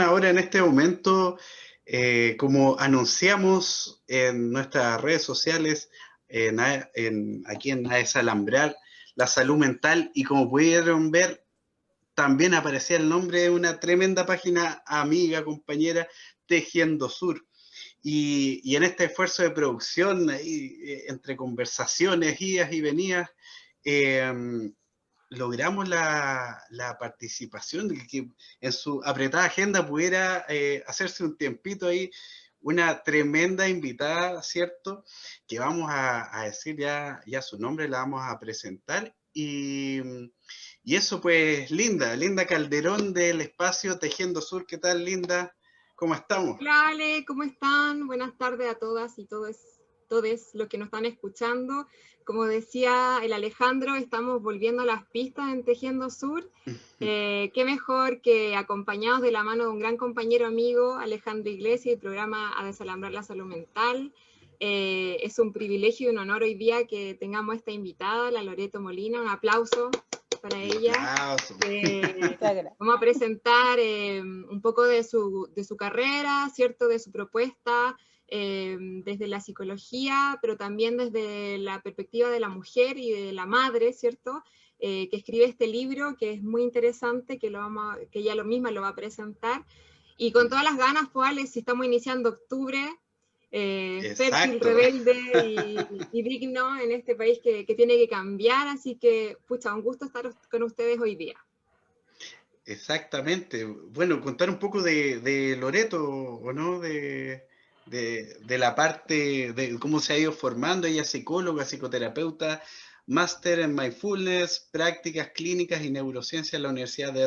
ahora en este momento, como anunciamos en nuestras redes sociales, aquí en AES Alambrar, la salud mental, y como pudieron ver, también aparecía el nombre de una tremenda página amiga, compañera, Tejiendo Sur. Y en este esfuerzo de producción, entre conversaciones, idas y venidas, eh, logramos la participación, de que en su apretada agenda pudiera hacerse un tiempito ahí, una tremenda invitada, ¿cierto? Que vamos a decir ya su nombre, la vamos a presentar. Y eso pues, Linda Calderón del espacio Tejiendo Sur, ¿qué tal, Linda? ¿Cómo estamos? Hola Ale, ¿cómo están? Buenas tardes a todas y todos los que nos están escuchando. Como decía el Alejandro, estamos volviendo a las pistas en Tejiendo Sur. Qué mejor que acompañados de la mano de un gran compañero amigo, Alejandro Iglesias, del programa A Desalambrar la Salud Mental. Es un privilegio y un honor hoy día que tengamos esta invitada, la Loreto Molina. Un aplauso para ella. Vamos a presentar un poco de su carrera, ¿cierto? De su propuesta, desde la psicología, pero también desde la perspectiva de la mujer y de la madre, ¿cierto? Que escribe este libro, que es muy interesante, que ella lo misma lo va a presentar. Y con todas las ganas, pues, si estamos iniciando octubre, fértil, rebelde y digno en este país que tiene que cambiar, así que, pucha, un gusto estar con ustedes hoy día. Exactamente. Bueno, contar un poco de Loreto, ¿o no? De la parte de cómo se ha ido formando. Ella es psicóloga, psicoterapeuta, máster en mindfulness, prácticas clínicas y neurociencia en la Universidad de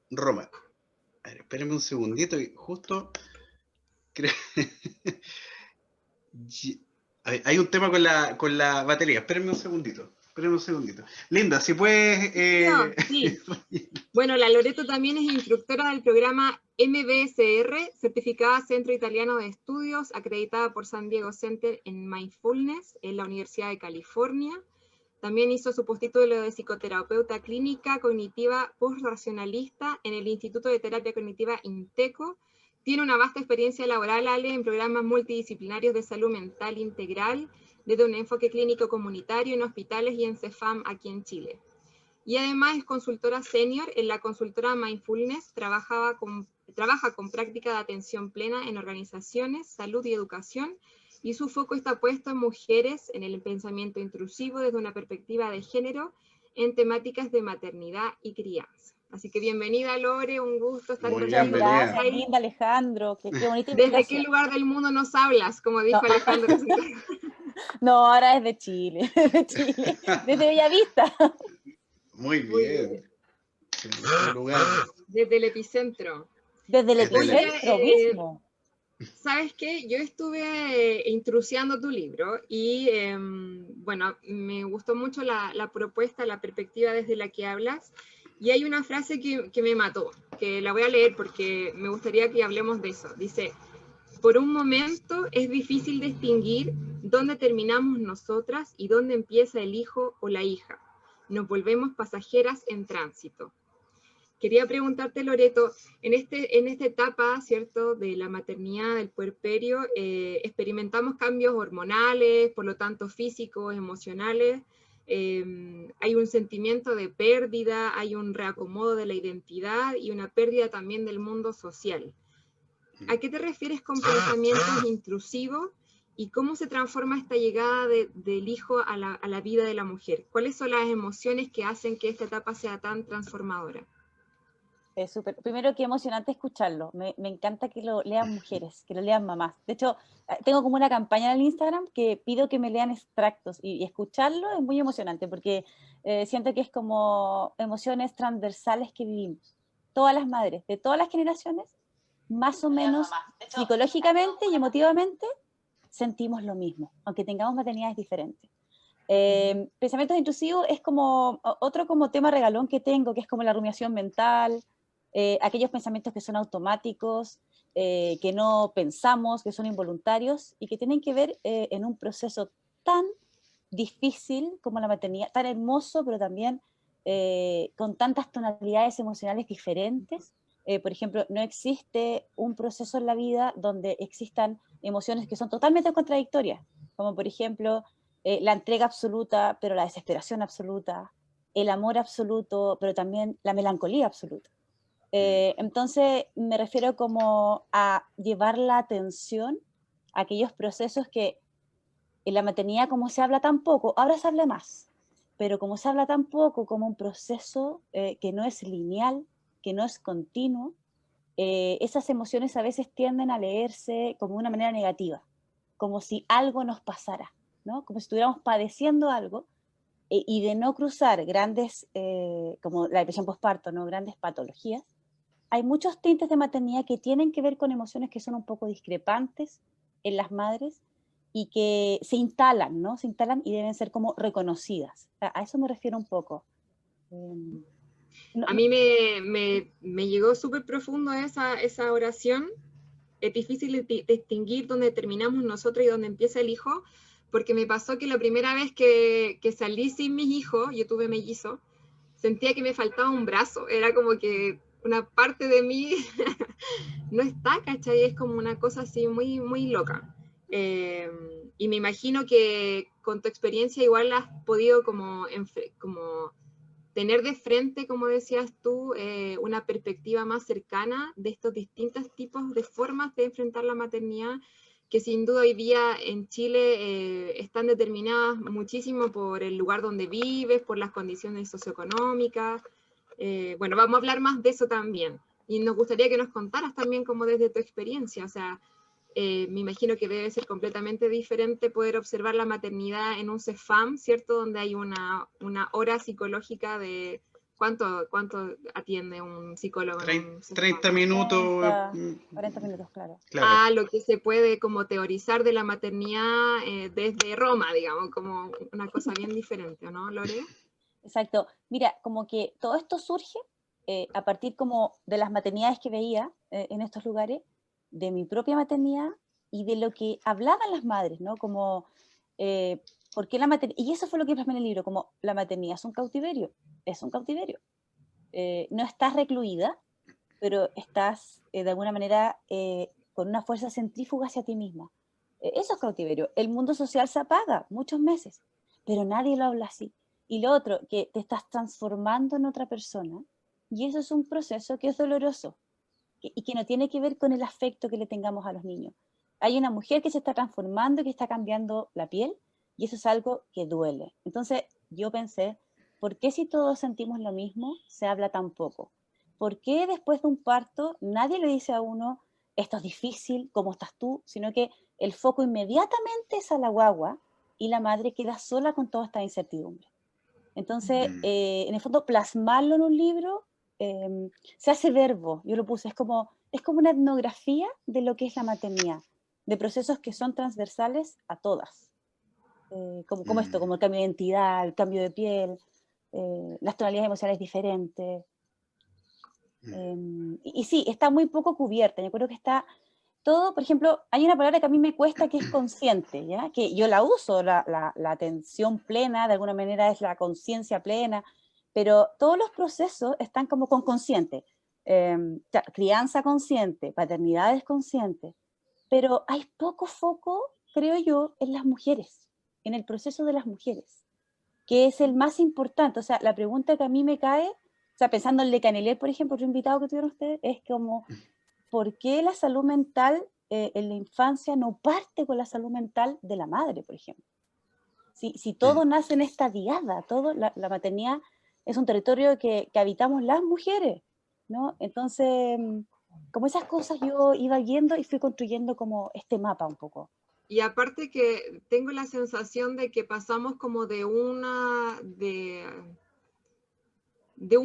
Roma. A ver, espérenme un segundito, y justo creo... Hay un tema con la batería. Espérenme un segundito. Espérenme un segundito. Linda, si puedes... Sí. Bueno, la Loreto también es instructora del programa MBSR, certificada Centro Italiano de Estudios, acreditada por San Diego Center en Mindfulness, en la Universidad de California. También hizo su postítulo de psicoterapeuta clínica cognitiva postracionalista en el Instituto de Terapia Cognitiva INTECO. Tiene una vasta experiencia laboral, Ale, en programas multidisciplinarios de salud mental integral, desde un enfoque clínico comunitario en hospitales y en CEFAM aquí en Chile. Y además es consultora senior en la consultora Mindfulness, trabaja con práctica de atención plena en organizaciones, salud y educación, y su foco está puesto en mujeres, en el pensamiento intrusivo desde una perspectiva de género, en temáticas de maternidad y crianza. Así que bienvenida, Lore, un gusto estar Muy contigo. Muchas bienvenida. gracias, linda Alejandro, qué bonita ¿Desde invitación. qué lugar del mundo nos hablas? Como dijo No. Alejandro. No, ahora es de Chile, desde Bellavista. Muy Muy bien. bien. En lugar. Desde el epicentro. Desde el Desde epicentro mismo. ¿Sabes qué? Yo estuve intrusiando tu libro y, bueno, me gustó mucho la propuesta, la perspectiva desde la que hablas. Y hay una frase que me mató, que la voy a leer porque me gustaría que hablemos de eso. Dice, por un momento es difícil distinguir dónde terminamos nosotras y dónde empieza el hijo o la hija. Nos volvemos pasajeras en tránsito. Quería preguntarte, Loreto, en esta etapa, ¿cierto?, de la maternidad, del puerperio, experimentamos cambios hormonales, por lo tanto físicos, emocionales, hay un sentimiento de pérdida, hay un reacomodo de la identidad y una pérdida también del mundo social. ¿A qué te refieres con pensamientos intrusivos y cómo se transforma esta llegada del hijo a la vida de la mujer? ¿Cuáles son las emociones que hacen que esta etapa sea tan transformadora? Es súper. Primero, qué emocionante escucharlo. Me encanta que lo lean mujeres, que lo lean mamás. De hecho, tengo como una campaña en el Instagram que pido que me lean extractos y escucharlo es muy emocionante porque siento que es como emociones transversales que vivimos. Todas las madres, de todas las generaciones, más o menos psicológicamente y emotivamente, sentimos lo mismo, aunque tengamos maternidades diferentes. Pensamientos intrusivos es como otro como tema regalón que tengo, que es como la rumiación mental, aquellos pensamientos que son automáticos, que no pensamos, que son involuntarios y que tienen que ver en un proceso tan difícil como la maternidad, tan hermoso, pero también con tantas tonalidades emocionales diferentes, Por ejemplo, no existe un proceso en la vida donde existan emociones que son totalmente contradictorias, como por ejemplo la entrega absoluta, pero la desesperación absoluta, el amor absoluto, pero también la melancolía absoluta. Entonces me refiero como a llevar la atención a aquellos procesos que en la maternidad, como se habla tan poco, ahora se habla más, pero como se habla tan poco como un proceso que no es lineal, que no es continuo, esas emociones a veces tienden a leerse como de una manera negativa, como si algo nos pasara, ¿no? Como si estuviéramos padeciendo algo, y de no cruzar grandes, como la depresión postparto, ¿no? Grandes patologías, hay muchos tintes de maternidad que tienen que ver con emociones que son un poco discrepantes en las madres y que se instalan, ¿no? Se instalan y deben ser como reconocidas. A eso me refiero un poco. A mí me llegó súper profundo esa oración. Es difícil distinguir dónde terminamos nosotros y dónde empieza el hijo, porque me pasó que la primera vez que salí sin mis hijos, yo tuve mellizos, sentía que me faltaba un brazo, era como que una parte de mí no está, ¿cachai? Es como una cosa así muy, muy loca. Y me imagino que con tu experiencia igual has podido como tener de frente, como decías tú, una perspectiva más cercana de estos distintos tipos de formas de enfrentar la maternidad, que sin duda hoy día en Chile están determinadas muchísimo por el lugar donde vives, por las condiciones socioeconómicas. Bueno, vamos a hablar más de eso también. Y nos gustaría que nos contaras también como desde tu experiencia, o sea, me imagino que debe ser completamente diferente poder observar la maternidad en un CEFAM, ¿cierto? Donde hay una hora psicológica de cuánto atiende un psicólogo en un CEFAM. 30 minutos. 40 minutos, claro. Claro. Lo que se puede como teorizar de la maternidad desde Roma, digamos, como una cosa bien diferente, ¿no, Lore? Exacto. Mira, como que todo esto surge a partir como de las maternidades que veía en estos lugares, de mi propia maternidad y de lo que hablaban las madres, ¿no? Como, ¿por qué la maternidad? Y eso fue lo que plasmé en el libro, como la maternidad es un cautiverio, es un cautiverio. No estás recluida, pero estás de alguna manera con una fuerza centrífuga hacia ti misma. Eso es cautiverio. El mundo social se apaga muchos meses, pero nadie lo habla así. Y lo otro, que te estás transformando en otra persona, y eso es un proceso que es doloroso y que no tiene que ver con el afecto que le tengamos a los niños. Hay una mujer que se está transformando y que está cambiando la piel, y eso es algo que duele. Entonces yo pensé, ¿por qué si todos sentimos lo mismo, se habla tan poco? ¿Por qué después de un parto nadie le dice a uno, esto es difícil, ¿cómo estás tú? Sino que el foco inmediatamente es a la guagua y la madre queda sola con toda esta incertidumbre. Entonces, en el fondo, plasmarlo en un libro se hace verbo, yo lo puse, es como una etnografía de lo que es la maternidad, de procesos que son transversales a todas, como esto, como el cambio de identidad, el cambio de piel, las tonalidades emocionales diferentes. Y sí, está muy poco cubierta, yo creo que está todo, por ejemplo, hay una palabra que a mí me cuesta que es consciente, ¿ya? Que yo la uso, la atención plena, de alguna manera es la conciencia plena, pero todos los procesos están como con consciente. Crianza consciente, paternidad es consciente, pero hay poco foco, creo yo, en las mujeres, en el proceso de las mujeres, que es el más importante. O sea, la pregunta que a mí me cae, o sea, pensando en Le Canelier, por ejemplo, otro invitado que tuvieron ustedes, es como, ¿por qué la salud mental en la infancia no parte con la salud mental de la madre, por ejemplo? Si todo nace en esta diada, la maternidad es un territorio que habitamos las mujeres, ¿no? Entonces, como esas cosas yo iba viendo y fui construyendo como este mapa un poco. Y aparte que tengo la sensación de que pasamos como de un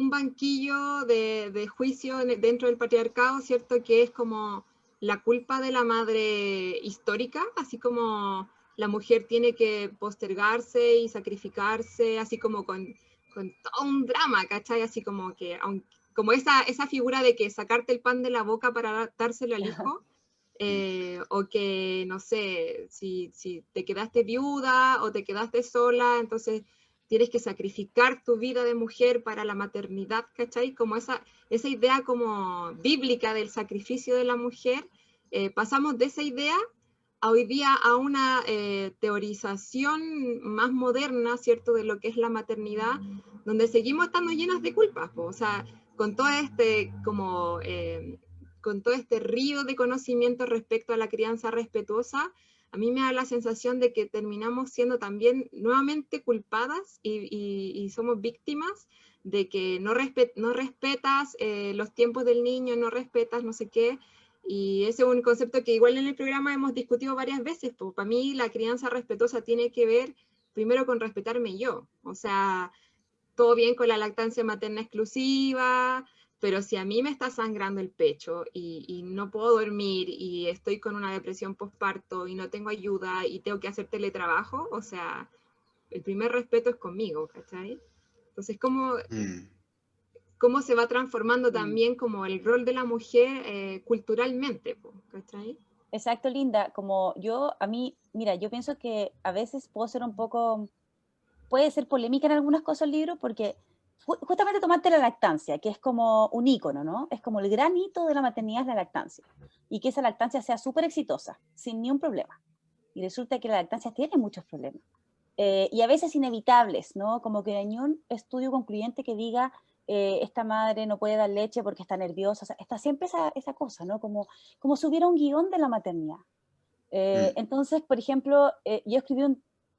banquillo de juicio dentro del patriarcado, ¿cierto? Que es como la culpa de la madre histórica, así como la mujer tiene que postergarse y sacrificarse, así como con todo un drama, ¿cachai? Así como que, como esa figura de que sacarte el pan de la boca para dárselo al hijo, o que, no sé, si te quedaste viuda o te quedaste sola, entonces tienes que sacrificar tu vida de mujer para la maternidad, ¿cachai? Como esa idea como bíblica del sacrificio de la mujer, pasamos de esa idea a hoy día a una teorización más moderna, ¿cierto?, de lo que es la maternidad, donde seguimos estando llenas de culpas, o sea, con todo este como... con todo este río de conocimiento respecto a la crianza respetuosa, a mí me da la sensación de que terminamos siendo también nuevamente culpadas y somos víctimas de que no respetas los tiempos del niño, no respetas no sé qué, y ese es un concepto que igual en el programa hemos discutido varias veces, pues para mí la crianza respetuosa tiene que ver primero con respetarme yo, o sea, todo bien con la lactancia materna exclusiva, pero si a mí me está sangrando el pecho y no puedo dormir y estoy con una depresión postparto y no tengo ayuda y tengo que hacer teletrabajo, o sea, el primer respeto es conmigo, ¿cachai? Entonces, ¿cómo se va transformando también como el rol de la mujer culturalmente, ¿cachai? Exacto, Linda, como a mí, mira, yo pienso que a veces puedo ser un poco, puede ser polémica en algunas cosas el libro, porque justamente tomarte la lactancia, que es como un ícono, ¿no? Es como el gran hito de la maternidad es la lactancia, y que esa lactancia sea súper exitosa, sin ni un problema. Y resulta que la lactancia tiene muchos problemas, y a veces inevitables, ¿no? Como que no hay ni un estudio concluyente que diga, esta madre no puede dar leche porque está nerviosa, o sea, está siempre esa cosa, ¿no? Como si hubiera un guión de la maternidad. Entonces, por ejemplo, yo escribí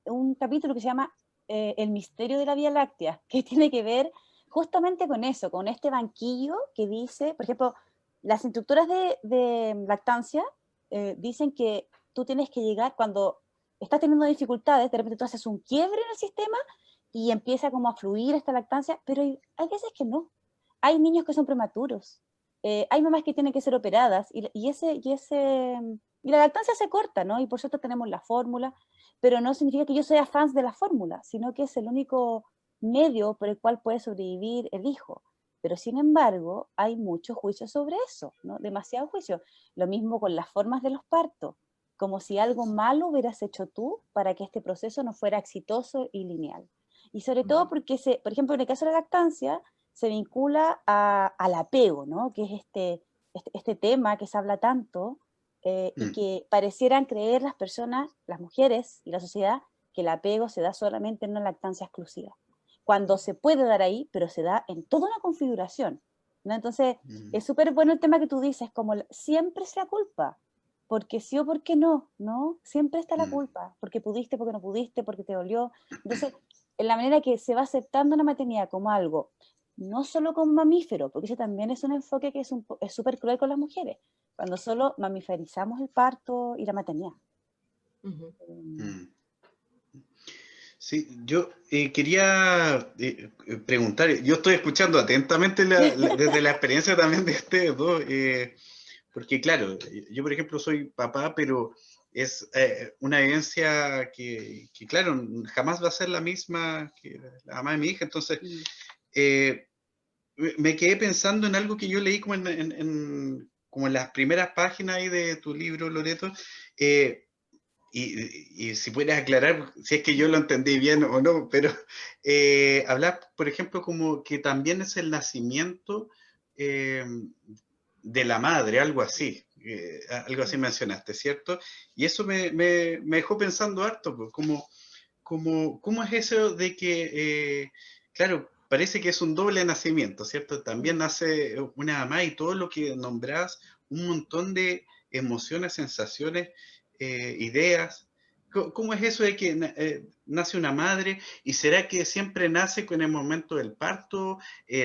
un capítulo que se llama El misterio de la Vía Láctea, que tiene que ver justamente con eso, con este banquillo que dice, por ejemplo, las instructoras de lactancia dicen que tú tienes que llegar cuando estás teniendo dificultades, de repente tú haces un quiebre en el sistema y empieza como a fluir esta lactancia, pero hay veces que no. Hay niños que son prematuros, hay mamás que tienen que ser operadas y la lactancia se corta, ¿no? Y por cierto tenemos la fórmula, pero no significa que yo sea fan de la fórmula, sino que es el único medio por el cual puede sobrevivir el hijo. Pero sin embargo, hay mucho juicio sobre eso, ¿no? Demasiado juicio. Lo mismo con las formas de los partos, como si algo malo hubieras hecho tú para que este proceso no fuera exitoso y lineal. Y sobre todo porque, por ejemplo, en el caso de la lactancia, se vincula al apego, ¿no? Que es este tema que se habla tanto, y que parecieran creer las personas, las mujeres y la sociedad, que el apego se da solamente en una lactancia exclusiva, cuando se puede dar ahí, pero se da en toda una configuración, ¿no? Entonces, es súper bueno el tema que tú dices, como siempre es la culpa, porque sí o porque no, ¿no? Siempre está la culpa, porque pudiste, porque no pudiste, porque te dolió. Entonces, en la manera que se va aceptando la maternidad como algo, no solo como mamífero, porque ese también es un enfoque que es súper cruel con las mujeres, cuando solo mamiferizamos el parto y la maternidad. Sí, yo quería preguntar, yo estoy escuchando atentamente desde la experiencia también de ustedes dos, porque claro, yo por ejemplo soy papá, pero es una vivencia que claro, jamás va a ser la misma que la mamá de mi hija, entonces me quedé pensando en algo que yo leí como como en las primeras páginas ahí de tu libro, Loreto, y si puedes aclarar si es que yo lo entendí bien o no, pero hablar, por ejemplo, como que también es el nacimiento de la madre, algo así mencionaste, ¿cierto? Y eso me dejó pensando harto, pues, ¿cómo es eso de que, claro, parece que es un doble nacimiento, ¿cierto? También nace una mamá y todo lo que nombrás, un montón de emociones, sensaciones, ideas. ¿Cómo es eso de que nace una madre? ¿Y será que siempre nace con el momento del parto?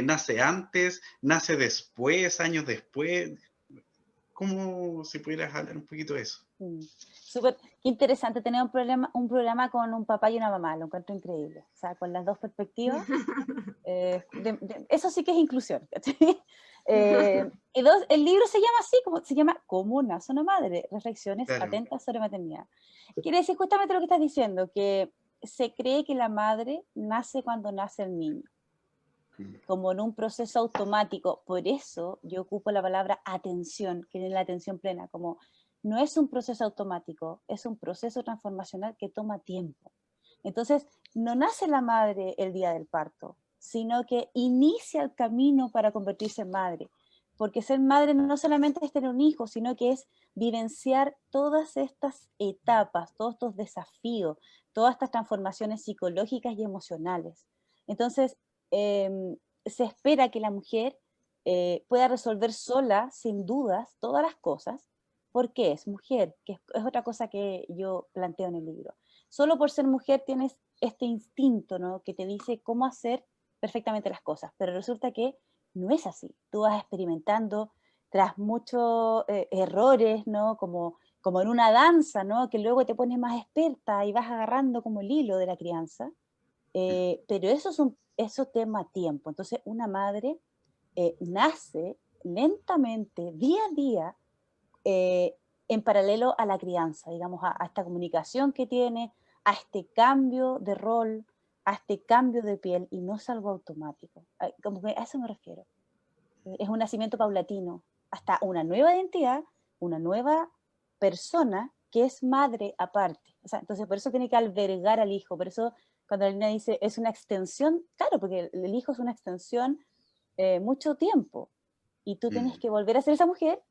¿Nace antes? ¿Nace después? ¿Años después? ¿Cómo si pudieras hablar un poquito de eso? Súper, qué interesante tener un programa con un papá y una mamá, lo encuentro increíble, o sea, con las dos perspectivas, eso sí que es inclusión, y el libro se llama así, se llama ¿Cómo nace una madre? Reflexiones Claro. atentas sobre maternidad. Quiere decir justamente lo que estás diciendo, que se cree que la madre nace cuando nace el niño, como en un proceso automático. Por eso yo ocupo la palabra atención, que es la atención plena, como no es un proceso automático, es un proceso transformacional que toma tiempo. Entonces, no nace la madre el día del parto, sino que inicia el camino para convertirse en madre. Porque ser madre no solamente es tener un hijo, sino que es vivenciar todas estas etapas, todos estos desafíos, todas estas transformaciones psicológicas y emocionales. Entonces, se espera que la mujer pueda resolver sola, sin dudas, todas las cosas, porque es mujer, que es otra cosa que yo planteo en el libro. Solo por ser mujer tienes este instinto, ¿no?, que te dice cómo hacer perfectamente las cosas, pero resulta que no es así. Tú vas experimentando tras muchos errores, ¿no?, como en una danza, ¿no?, que luego te pones más experta y vas agarrando como el hilo de la crianza, pero eso toma tiempo. Entonces, una madre nace lentamente, día a día, eh, en paralelo a la crianza, digamos, a esta comunicación que tiene, a este cambio de rol, a este cambio de piel, y no es algo automático. Como que a eso me refiero. Es un nacimiento paulatino, hasta una nueva identidad, una nueva persona que es madre aparte. O sea, entonces, por eso tiene que albergar al hijo. Por eso, cuando la niña dice, es una extensión, claro, porque el hijo es una extensión mucho tiempo. Y tú tienes que volver a ser esa mujer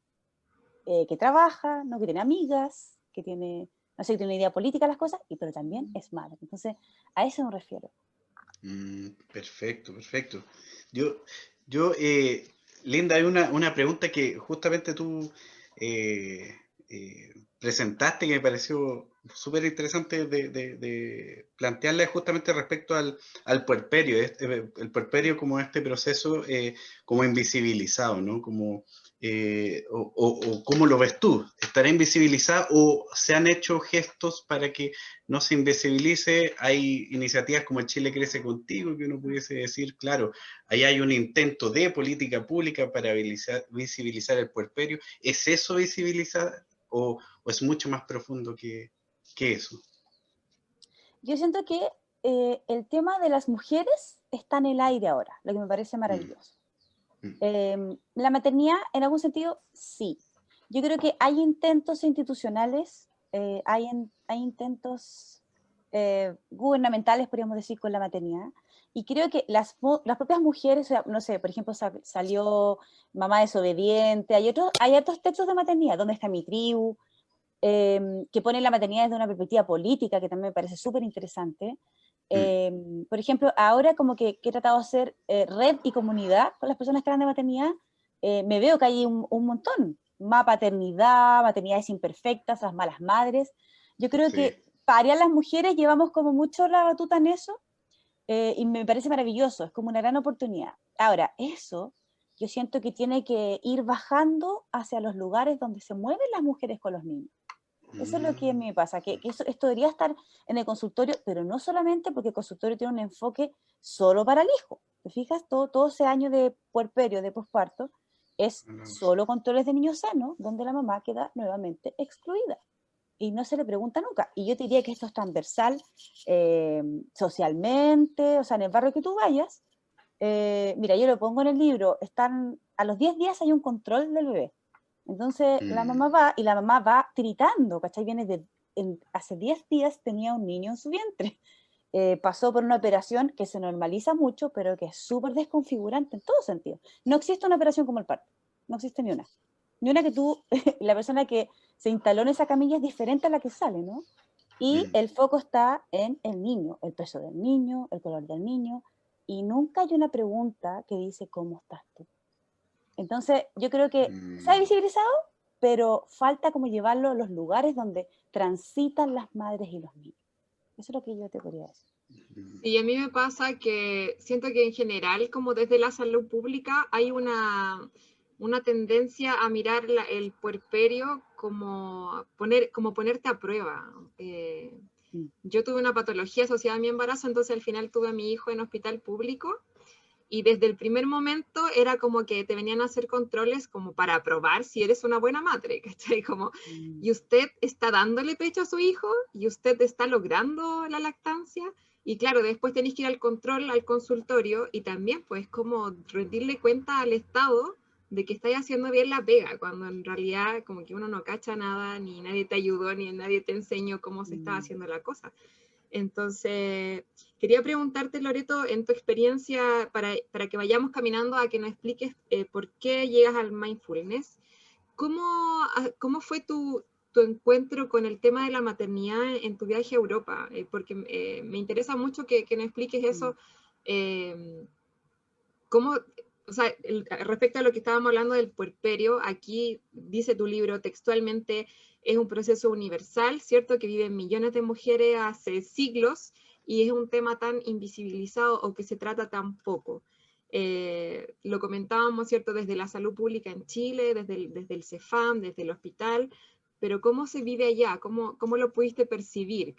que trabaja, ¿no?, que tiene amigas, que tiene, no sé, que tiene una idea política de las cosas, pero también es madre. Entonces, a eso me refiero. Perfecto, perfecto. Yo, yo, Linda, hay una pregunta que justamente tú eh, presentaste que me pareció súper interesante de plantearla justamente respecto al puerperio, el puerperio como este proceso como invisibilizado, ¿no? Como, o ¿cómo lo ves tú? ¿Estará invisibilizado o se han hecho gestos para que no se invisibilice? Hay iniciativas como el Chile Crece Contigo, que uno pudiese decir, claro, ahí hay un intento de política pública para visibilizar el puerperio. ¿Es eso visibilizar o es mucho más profundo que eso? Yo siento que el tema de las mujeres está en el aire ahora, lo que me parece Mm, maravilloso. mm, La maternidad, en algún sentido, sí. Yo creo que hay intentos institucionales, hay intentos gubernamentales, podríamos decir, con la maternidad. Y creo que las propias mujeres, o sea, no sé, por ejemplo, salió Mamá Desobediente, hay otros textos de maternidad, ¿Dónde está mi tribu?, que ponen la maternidad desde una perspectiva política, que también me parece súper interesante. mm. Por ejemplo, ahora como que he tratado de hacer red y comunidad con las personas que hablan de maternidad, me veo que hay un montón. Más paternidad, maternidades imperfectas, las malas madres. Yo creo Sí. que para las mujeres llevamos como mucho la batuta en eso, y me parece maravilloso, es como una gran oportunidad. Ahora, eso yo siento que tiene que ir bajando hacia los lugares donde se mueven las mujeres con los niños. Eso es lo que Mm, me pasa, que esto debería estar en el consultorio, pero no solamente porque el consultorio tiene un enfoque solo para el hijo. ¿Te fijas? Todo ese año de puerperio, de posparto, es solo controles de niños sanos, donde la mamá queda nuevamente excluida y no se le pregunta nunca. Y yo te diría que esto es transversal socialmente, o sea, en el barrio que tú vayas. Mira, yo lo pongo en el libro, a los 10 días hay un control del bebé. Entonces la mm, mamá va y la mamá va tiritando, ¿cachai? Hace 10 días tenía un niño en su vientre. Pasó por una operación que se normaliza mucho, pero que es súper desconfigurante en todo sentido. No existe una operación como el parto, no existe ni una. Ni una que tú, la persona que se instaló en esa camilla es diferente a la que sale, ¿no? Y mm, el foco está en el niño, el peso del niño, el color del niño, y nunca hay una pregunta que dice, ¿cómo estás tú? Entonces, yo creo que se ha mm, visibilizado, pero falta como llevarlo a los lugares donde transitan las madres y los niños. Eso es lo que yo te podría decir. mm, Y a mí me pasa que siento que en general, como desde la salud pública, hay una tendencia a mirar el puerperio como ponerte a prueba. Mm. Yo tuve una patología asociada a mi embarazo, entonces al final tuve a mi hijo en hospital público y desde el primer momento era como que te venían a hacer controles como para probar si eres una buena madre, ¿cachai? Como, Mm. y usted está dándole pecho a su hijo y usted está logrando la lactancia. Y claro, después tenéis que ir al control, al consultorio y también pues como rendirle cuenta al Estado de que estáis haciendo bien la pega, cuando en realidad como que uno no cacha nada, ni nadie te ayudó, ni nadie te enseñó cómo se estaba Mm. haciendo la cosa. Entonces, quería preguntarte, Loreto, en tu experiencia, para que vayamos caminando a que nos expliques por qué llegas al mindfulness, ¿cómo fue tu encuentro con el tema de la maternidad en tu viaje a Europa? Porque me interesa mucho que nos expliques eso. ¿Cómo, o sea, respecto a lo que estábamos hablando del puerperio, aquí dice tu libro textualmente, es un proceso universal, ¿cierto? Que viven millones de mujeres hace siglos y es un tema tan invisibilizado o que se trata tan poco. Lo comentábamos, ¿cierto? Desde la salud pública en Chile, desde el CEFAM, desde el hospital, pero ¿cómo se vive allá? ¿Cómo lo pudiste percibir?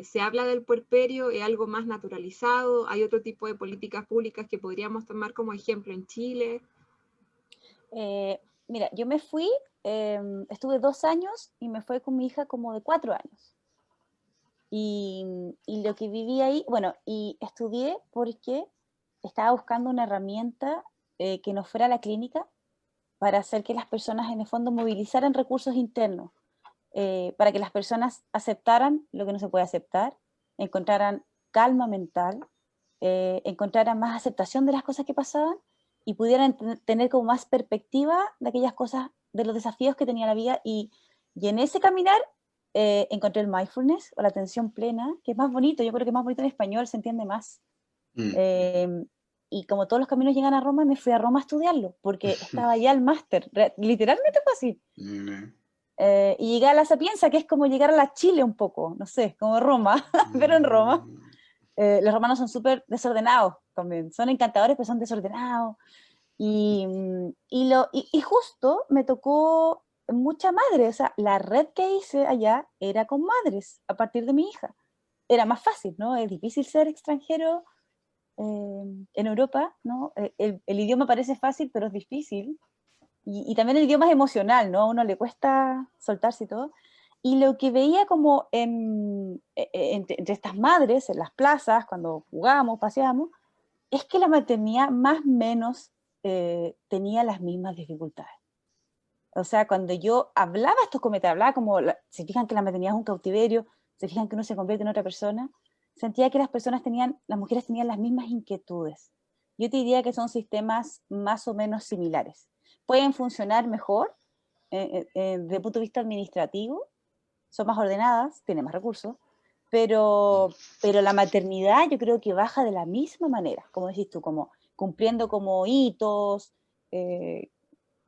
¿Se habla del puerperio? ¿Es algo más naturalizado? ¿Hay otro tipo de políticas públicas que podríamos tomar como ejemplo en Chile? Mira, yo me fui, estuve 2 años y me fui con mi hija como de 4 años. Y lo que viví ahí, bueno, y estudié porque estaba buscando una herramienta que no fuera la clínica para hacer que las personas en el fondo movilizaran recursos internos, para que las personas aceptaran lo que no se puede aceptar, encontraran calma mental, encontraran más aceptación de las cosas que pasaban y pudieran tener como más perspectiva de aquellas cosas, de los desafíos que tenía la vida. Y en ese caminar encontré el mindfulness o la atención plena, que es más bonito, yo creo que es más bonito en español, se entiende más. Eh, y como todos los caminos llegan a Roma, me fui a Roma a estudiarlo, porque estaba ya el máster, literalmente fue así. Y llegué a la Sapienza, que es como llegar a la Chile un poco, no sé, como Roma, pero en Roma. Los romanos son súper desordenados también, son encantadores, pero son desordenados. Y justo me tocó mucha madre, o sea, la red que hice allá era con madres, a partir de mi hija. Era más fácil, ¿no? Es difícil ser extranjero en Europa, ¿no? El idioma parece fácil, pero es difícil. Y también el idioma es emocional, ¿no? A uno le cuesta soltarse y todo. Y lo que veía como entre estas madres, en las plazas, cuando jugábamos, paseábamos, es que la maternidad más o menos tenía las mismas dificultades. O sea, cuando yo hablaba estos comentarios, hablaba como, se fijan que la maternidad es un cautiverio, se fijan que uno se convierte en otra persona, sentía que las mujeres tenían las mismas inquietudes. Yo te diría que son sistemas más o menos similares. Pueden funcionar mejor desde el punto de vista administrativo, son más ordenadas, tienen más recursos, pero la maternidad yo creo que baja de la misma manera, como decís tú, como cumpliendo como hitos,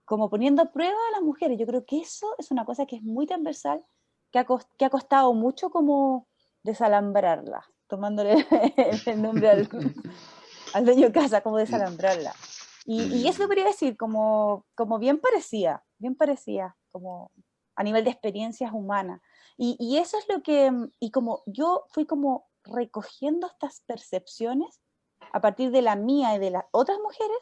como poniendo a prueba a las mujeres. Yo creo que eso es una cosa que es muy transversal, que ha costado mucho como desalambrarla, tomándole el nombre al dueño de casa, como desalambrarla. Y eso podría decir, como bien parecía, como a nivel de experiencias humanas. Y eso es lo que, y como yo fui como recogiendo estas percepciones a partir de la mía y de las otras mujeres,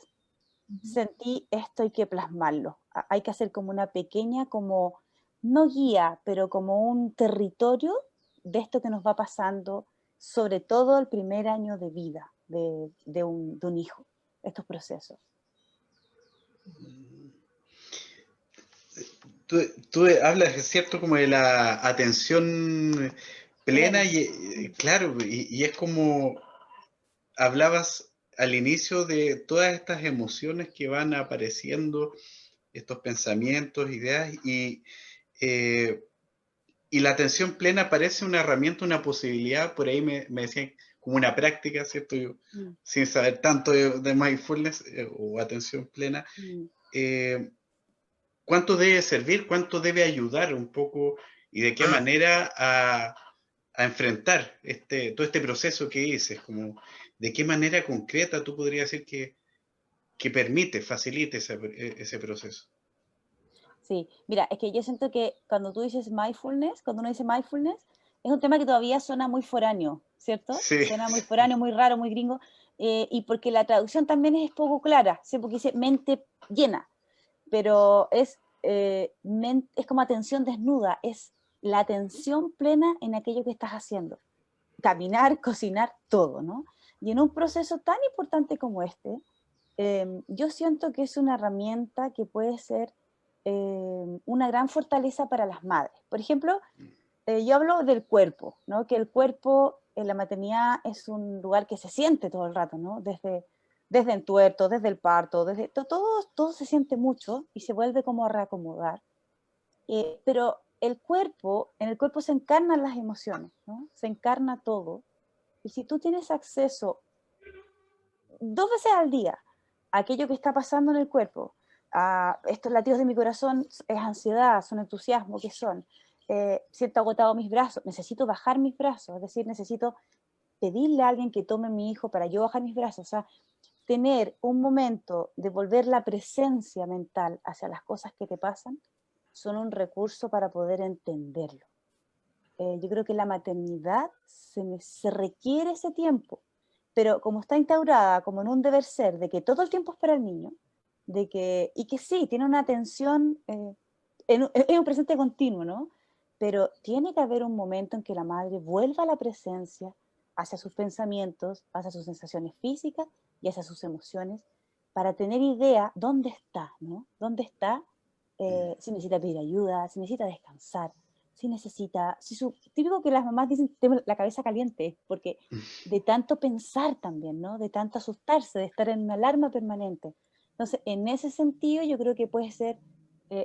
sentí esto hay que plasmarlo. Hay que hacer como una pequeña, como, no guía, pero como un territorio de esto que nos va pasando, sobre todo el primer año de vida de un hijo, estos procesos. Tú hablas, es cierto, como de la atención plena y claro, y es como hablabas al inicio de todas estas emociones que van apareciendo, estos pensamientos, ideas, eh, y la atención plena parece una herramienta, una posibilidad, por ahí me decían como una práctica, ¿cierto? Yo, sin saber tanto de mindfulness o atención plena, ¿cuánto debe servir? ¿Cuánto debe ayudar un poco? ¿Y de qué manera a enfrentar todo este proceso que dices? Como, ¿de qué manera concreta tú podrías decir que permite, facilite ese proceso? Sí, mira, es que yo siento que cuando tú dices mindfulness, cuando uno dice mindfulness, es un tema que todavía suena muy foráneo, ¿cierto? Sí. Suena muy foráneo, muy raro, muy gringo, y porque la traducción también es poco clara, ¿sí? Porque dice mente llena, pero es como atención desnuda, es la atención plena en aquello que estás haciendo. Caminar, cocinar, todo, ¿no? Y en un proceso tan importante como este, yo siento que es una herramienta que puede ser una gran fortaleza para las madres. Por ejemplo, yo hablo del cuerpo, ¿no? Que el cuerpo la maternidad es un lugar que se siente todo el rato, ¿no? Desde el tuerto, desde el parto, todo se siente mucho y se vuelve como a reacomodar. Pero en el cuerpo se encarnan las emociones, ¿no? Se encarna todo. Y si tú tienes acceso 2 veces al día a aquello que está pasando en el cuerpo, a estos latidos de mi corazón, es ansiedad, son entusiasmo, ¿qué son? Siento agotado mis brazos, necesito bajar mis brazos, es decir, necesito pedirle a alguien que tome a mi hijo para yo bajar mis brazos, o sea, tener un momento de volver la presencia mental hacia las cosas que te pasan, son un recurso para poder entenderlo. Yo creo que la maternidad se requiere ese tiempo, pero como está instaurada como en un deber ser, de que todo el tiempo es para el niño, y que sí, tiene una atención, es un presente continuo, ¿no? Pero tiene que haber un momento en que la madre vuelva a la presencia hacia sus pensamientos, hacia sus sensaciones físicas y hacia sus emociones, para tener idea dónde está, ¿no? ¿Dónde está? Si necesita pedir ayuda, si necesita descansar, si necesita, típico que las mamás dicen, tengo la cabeza caliente, porque de tanto pensar también, ¿no? De tanto asustarse, de estar en una alarma permanente. Entonces, en ese sentido, yo creo que puede ser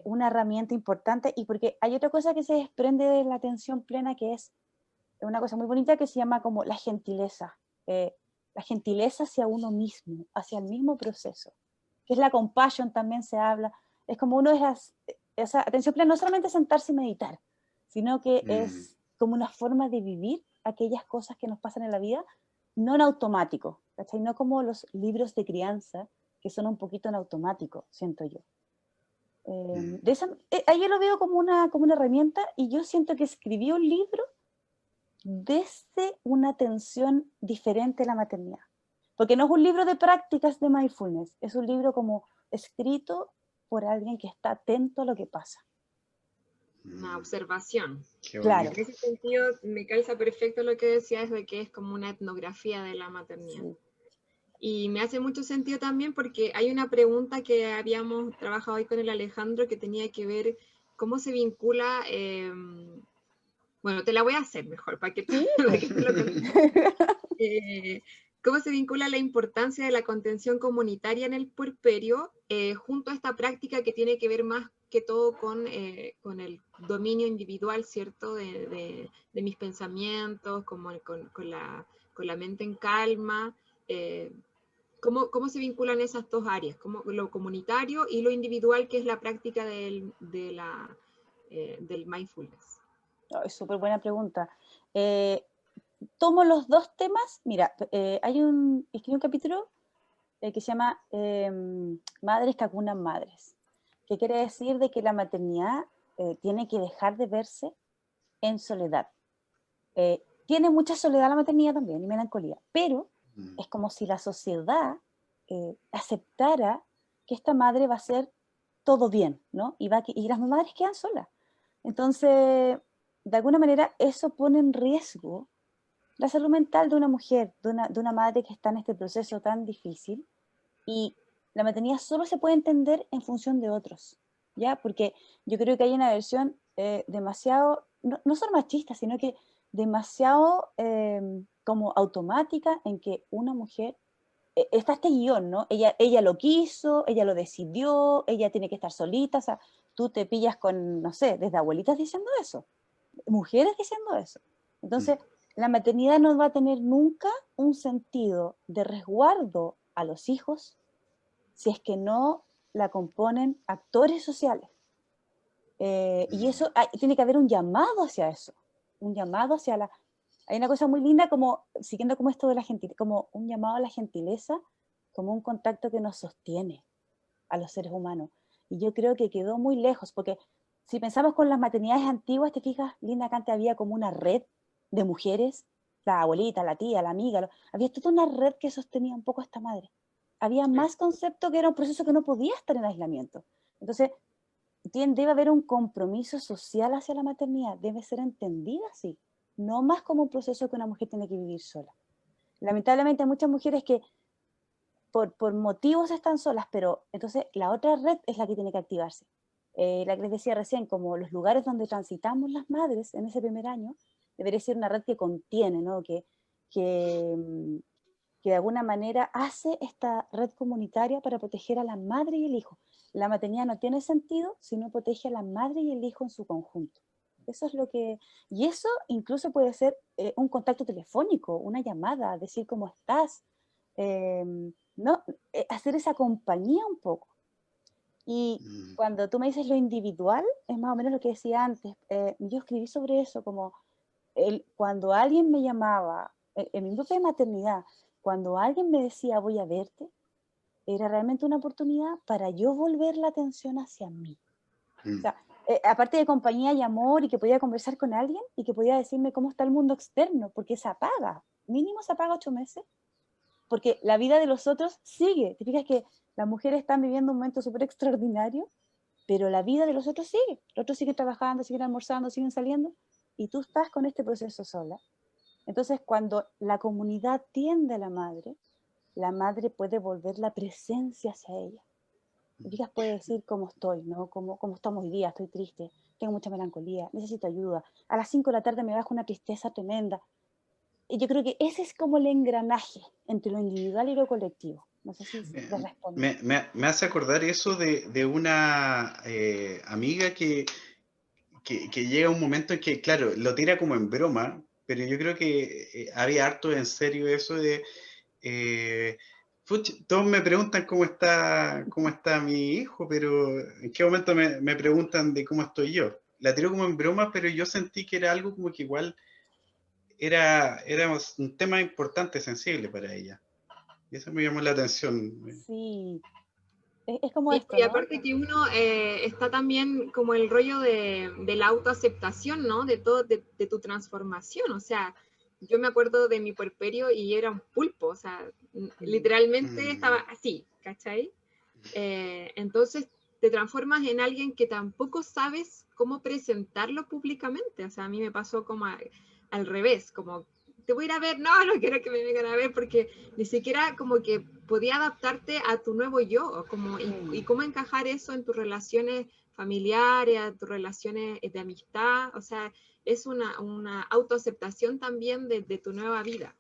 una herramienta importante, y porque hay otra cosa que se desprende de la atención plena, que es una cosa muy bonita que se llama como la gentileza hacia uno mismo, hacia el mismo proceso, que es la compassion, también se habla, es como uno de esa atención plena, no solamente sentarse y meditar, sino que es como una forma de vivir aquellas cosas que nos pasan en la vida, no en automático, ¿cachai? No como los libros de crianza, que son un poquito en automático, siento yo. Ahí yo lo veo como una herramienta, y yo siento que escribí un libro desde una atención diferente a la maternidad. Porque no es un libro de prácticas de mindfulness, es un libro como escrito por alguien que está atento a lo que pasa. Una observación. Claro. En ese sentido, me calza perfecto lo que decías de que es como una etnografía de la maternidad. Sí. Y me hace mucho sentido también porque hay una pregunta que habíamos trabajado hoy con el Alejandro que tenía que ver cómo se vincula... bueno, te la voy a hacer mejor para que, ¿sí? Para que te lo ¿cómo se vincula la importancia de la contención comunitaria en el puerperio junto a esta práctica que tiene que ver más que todo con el dominio individual, ¿cierto? De mis pensamientos, como con la mente en calma. ¿Cómo se vinculan esas dos áreas? Como lo comunitario y lo individual, que es la práctica del mindfulness. Oh, es súper buena pregunta. Tomo los dos temas. Mira, escribí un capítulo que se llama Madres que acunan madres, que quiere decir de que la maternidad tiene que dejar de verse en soledad. Tiene mucha soledad la maternidad también, y melancolía, pero es como si la sociedad aceptara que esta madre va a hacer todo bien, ¿no? Y las madres quedan solas. Entonces, de alguna manera, eso pone en riesgo la salud mental de una mujer, de una madre que está en este proceso tan difícil, y la maternidad solo se puede entender en función de otros, ¿ya? Porque yo creo que hay una versión demasiado, no solo machista, sino que demasiado como automática, en que una mujer, está este guión, ¿no? Ella lo quiso, ella lo decidió, ella tiene que estar solita, o sea, tú te pillas con, no sé, desde abuelitas diciendo eso, mujeres diciendo eso. Entonces, la maternidad no va a tener nunca un sentido de resguardo a los hijos si es que no la componen actores sociales. Y eso, tiene que haber un llamado hacia eso, un llamado hacia la... Hay una cosa muy linda, como siguiendo como esto de la gentileza, como un llamado a la gentileza, como un contacto que nos sostiene a los seres humanos. Y yo creo que quedó muy lejos, porque si pensamos con las maternidades antiguas, te fijas, Linda, que antes había como una red de mujeres, la abuelita, la tía, la amiga, había toda una red que sostenía un poco a esta madre. Había más concepto, que era un proceso que no podía estar en aislamiento. Entonces, debe haber un compromiso social hacia la maternidad, debe ser entendida así, no más como un proceso que una mujer tiene que vivir sola. Lamentablemente hay muchas mujeres que por motivos están solas, pero entonces la otra red es la que tiene que activarse. La que les decía recién, como los lugares donde transitamos las madres en ese primer año, debería ser una red que contiene, ¿no? Que que, que de alguna manera hace esta red comunitaria para proteger a la madre y el hijo. La maternidad no tiene sentido si no protege a la madre y el hijo en su conjunto. Eso es lo que... Y eso incluso puede ser un contacto telefónico, una llamada, decir cómo estás, ¿no? Hacer esa compañía un poco. Y cuando tú me dices lo individual, es más o menos lo que decía antes. Yo escribí sobre eso, como cuando alguien me llamaba, en mi propia maternidad, cuando alguien me decía voy a verte, era realmente una oportunidad para yo volver la atención hacia mí. O sea, aparte de compañía y amor, y que podía conversar con alguien, y que podía decirme cómo está el mundo externo, porque se apaga, mínimo se apaga 8 meses, porque la vida de los otros sigue. Te fijas que las mujeres están viviendo un momento súper extraordinario, pero la vida de los otros sigue. Los otros siguen trabajando, siguen almorzando, siguen saliendo, y tú estás con este proceso sola. Entonces, cuando la comunidad tiende a la madre puede volver la presencia hacia ella. Digas puede decir cómo estoy, ¿no? Cómo estamos hoy día, estoy triste, tengo mucha melancolía, necesito ayuda. A las 5 de la tarde me bajo una tristeza tremenda. Y yo creo que ese es como el engranaje entre lo individual y lo colectivo. No sé si te respondo. Me hace acordar eso de una amiga que llega un momento en que, claro, lo tira como en broma, pero yo creo que había harto en serio eso de... todos me preguntan cómo está mi hijo, pero ¿en qué momento me preguntan de cómo estoy yo? La tiro como en broma, pero yo sentí que era algo como que igual era un tema importante, sensible para ella. Y eso me llamó la atención. Sí, es como Sí, esto, y ¿no? aparte que uno está también como el rollo de la autoaceptación, ¿no? De todo, de tu transformación. O sea, yo me acuerdo de mi puerperio y era un pulpo, o sea, literalmente estaba así, ¿cachai? Entonces te transformas en alguien que tampoco sabes cómo presentarlo públicamente. O sea, a mí me pasó como al revés, como te voy a ir a ver, no, no quiero que me vengan a ver porque ni siquiera como que podía adaptarte a tu nuevo yo, como, y cómo encajar eso en tus relaciones familiares, a tus relaciones de amistad, o sea, es una autoaceptación también de tu nueva vida.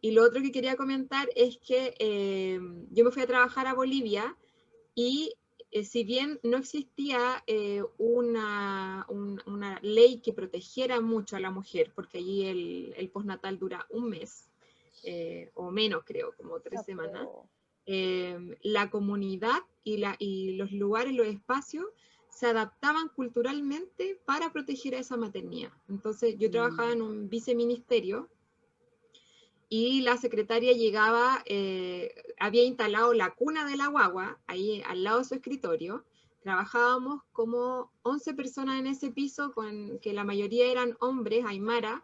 Y lo otro que quería comentar es que yo me fui a trabajar a Bolivia y si bien no existía una ley que protegiera mucho a la mujer, porque allí el postnatal dura un mes, o menos creo, como 3 semanas, la comunidad y los lugares, los espacios, se adaptaban culturalmente para proteger a esa maternidad. Entonces yo trabajaba en un viceministerio y la secretaria llegaba, había instalado la cuna de la guagua ahí al lado de su escritorio. Trabajábamos como 11 personas en ese piso, que la mayoría eran hombres, aymara.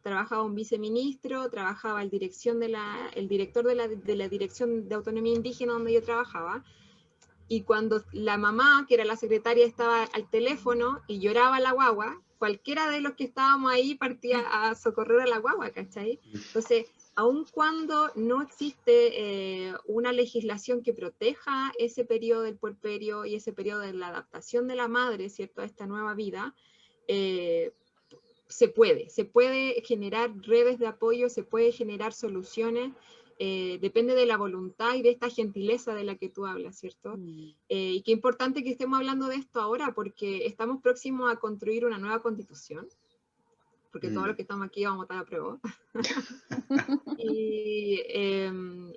Trabajaba un viceministro, trabajaba el director de la Dirección de Autonomía Indígena donde yo trabajaba. Y cuando la mamá, que era la secretaria, estaba al teléfono y lloraba la guagua, cualquiera de los que estábamos ahí partía a socorrer a la guagua, ¿cachai? Entonces, aun cuando no existe una legislación que proteja ese periodo del puerperio y ese periodo de la adaptación de la madre, ¿cierto?, a esta nueva vida, se puede generar redes de apoyo, se puede generar soluciones, depende de la voluntad y de esta gentileza de la que tú hablas, ¿cierto? Y qué importante que estemos hablando de esto ahora, porque estamos próximos a construir una nueva constitución, porque todos los que estamos aquí vamos a votar a prueba.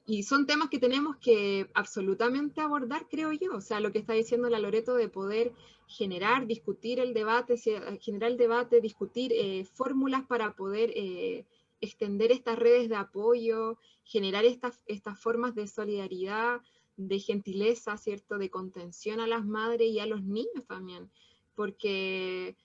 Y son temas que tenemos que absolutamente abordar, creo yo. O sea, lo que está diciendo la Loreto de poder generar, discutir el debate, discutir fórmulas para poder extender estas redes de apoyo, generar estas formas de solidaridad, de gentileza, ¿cierto? De contención a las madres y a los niños también. Porque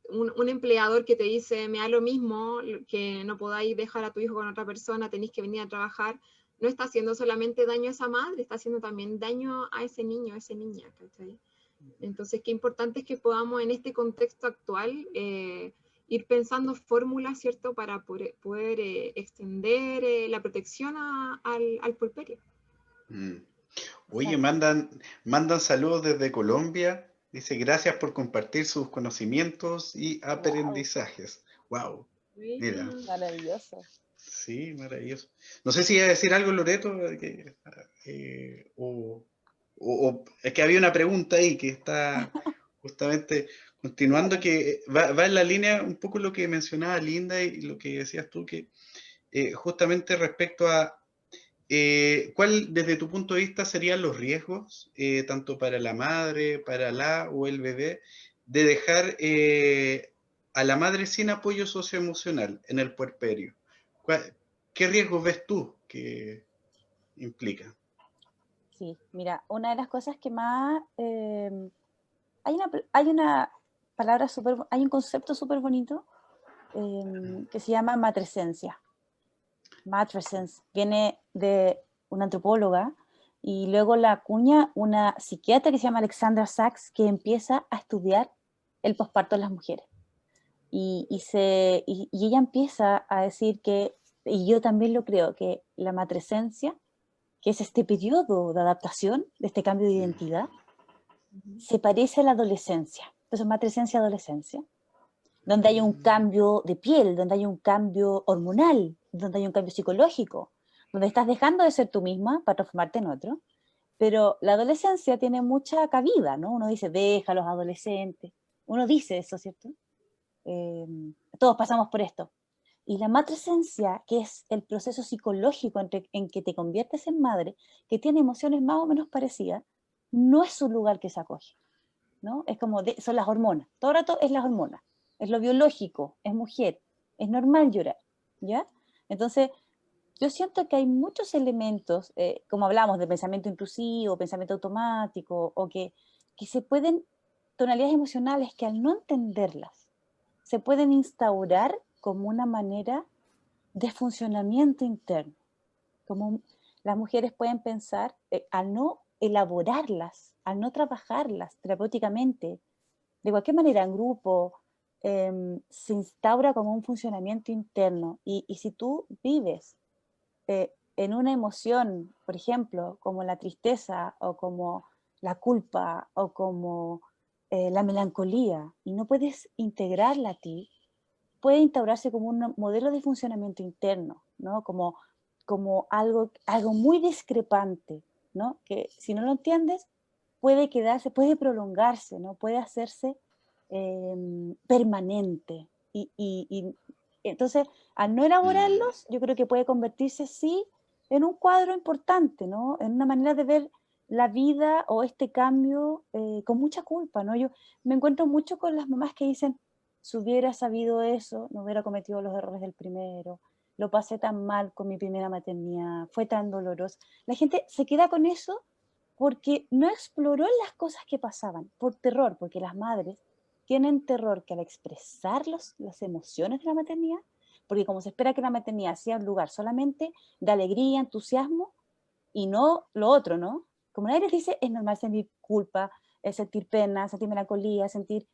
un empleador que te dice, me da lo mismo, que no podáis dejar a tu hijo con otra persona, tenéis que venir a trabajar, no está haciendo solamente daño a esa madre, está haciendo también daño a ese niño, a esa niña, ¿cachai? Entonces, qué importante es que podamos en este contexto actual ir pensando fórmulas, ¿cierto?, para poder extender la protección al puerperio. Oye, mandan saludos desde Colombia. Dice, gracias por compartir sus conocimientos y aprendizajes. Wow. Mira, Maravilloso. sí, maravilloso. No sé si iba a decir algo, Loreto, es que había una pregunta ahí que está justamente continuando, que va en la línea un poco lo que mencionaba Linda y lo que decías tú, que justamente respecto a ¿cuál desde tu punto de vista serían los riesgos, tanto para la madre, para la o el bebé, de dejar a la madre sin apoyo socioemocional en el puerperio? ¿Qué riesgos ves tú que implica? Sí, mira, una de las cosas que más... hay una palabra súper... Hay un concepto súper bonito que se llama matresencia. Matrescence viene de una antropóloga y luego la acuña una psiquiatra que se llama Alexandra Sachs, que empieza a estudiar el posparto en las mujeres. Y ella empieza a decir que, y yo también lo creo, que la matresencia, que es este periodo de adaptación, de este cambio de identidad, se parece a la adolescencia. Entonces, matresencia, adolescencia, donde hay un cambio de piel, donde hay un cambio hormonal, donde hay un cambio psicológico, donde estás dejando de ser tú misma para transformarte en otro. Pero la adolescencia tiene mucha cabida, ¿no? Uno dice, deja a los adolescentes. Uno dice eso, ¿cierto? Eh, todos pasamos por esto. Y la matresencia, que es el proceso psicológico en que te conviertes en madre, que tiene emociones más o menos parecidas, no es un lugar que se acoge, ¿no? Es como, son las hormonas, todo el rato es las hormonas, es lo biológico, es mujer, es normal llorar, ¿ya? Entonces, yo siento que hay muchos elementos, como hablamos de pensamiento intrusivo, pensamiento automático, o que se pueden, tonalidades emocionales que al no entenderlas, se pueden instaurar como una manera de funcionamiento interno. Como las mujeres pueden pensar, al no elaborarlas, al no trabajarlas terapéuticamente, de cualquier manera en grupo, se instaura como un funcionamiento interno. Y si tú vives en una emoción, por ejemplo, como la tristeza o como la culpa o como la melancolía, y no puedes integrarla a ti, puede instaurarse como un modelo de funcionamiento interno, ¿no? Como algo muy discrepante, ¿no? Que si no lo entiendes, puede quedarse, puede prolongarse, ¿no? Puede hacerse permanente. Y entonces, al no elaborarlos, yo creo que puede convertirse, sí, en un cuadro importante, ¿no? En una manera de ver la vida o este cambio con mucha culpa, ¿no? Yo me encuentro mucho con las mamás que dicen, si hubiera sabido eso, no hubiera cometido los errores del primero, lo pasé tan mal con mi primera maternidad, fue tan doloroso. La gente se queda con eso porque no exploró las cosas que pasaban, por terror, porque las madres tienen terror que al expresar las emociones de la maternidad, porque como se espera que la maternidad sea un lugar solamente de alegría, entusiasmo, y no lo otro, ¿no? Como nadie les dice, es normal sentir culpa, sentir pena, sentir melancolía, sentir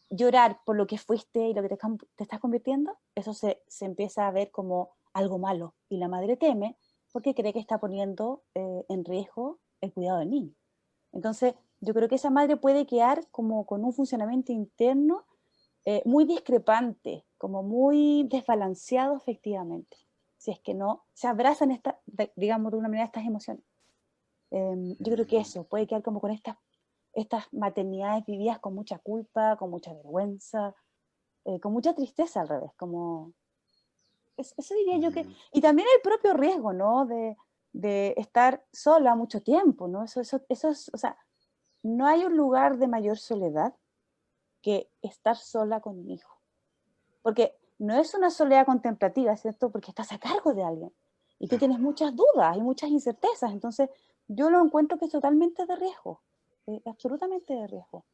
llorar por lo que fuiste y lo que te estás convirtiendo, eso se empieza a ver como algo malo. Y la madre teme porque cree que está poniendo en riesgo el cuidado del niño. Entonces, yo creo que esa madre puede quedar como con un funcionamiento interno muy discrepante, como muy desbalanceado efectivamente, si es que no se abrazan, digamos, de una manera estas emociones. Yo creo que eso puede quedar como con estas maternidades vividas con mucha culpa, con mucha vergüenza, con mucha tristeza al revés, como eso diría yo que, y también el propio riesgo, ¿no? De estar sola mucho tiempo, ¿no? Eso es, o sea, no hay un lugar de mayor soledad que estar sola con un hijo, porque no es una soledad contemplativa, ¿cierto? Porque estás a cargo de alguien y tú tienes muchas dudas y muchas incertezas, entonces yo lo encuentro que es totalmente de riesgo, absolutamente de riesgo.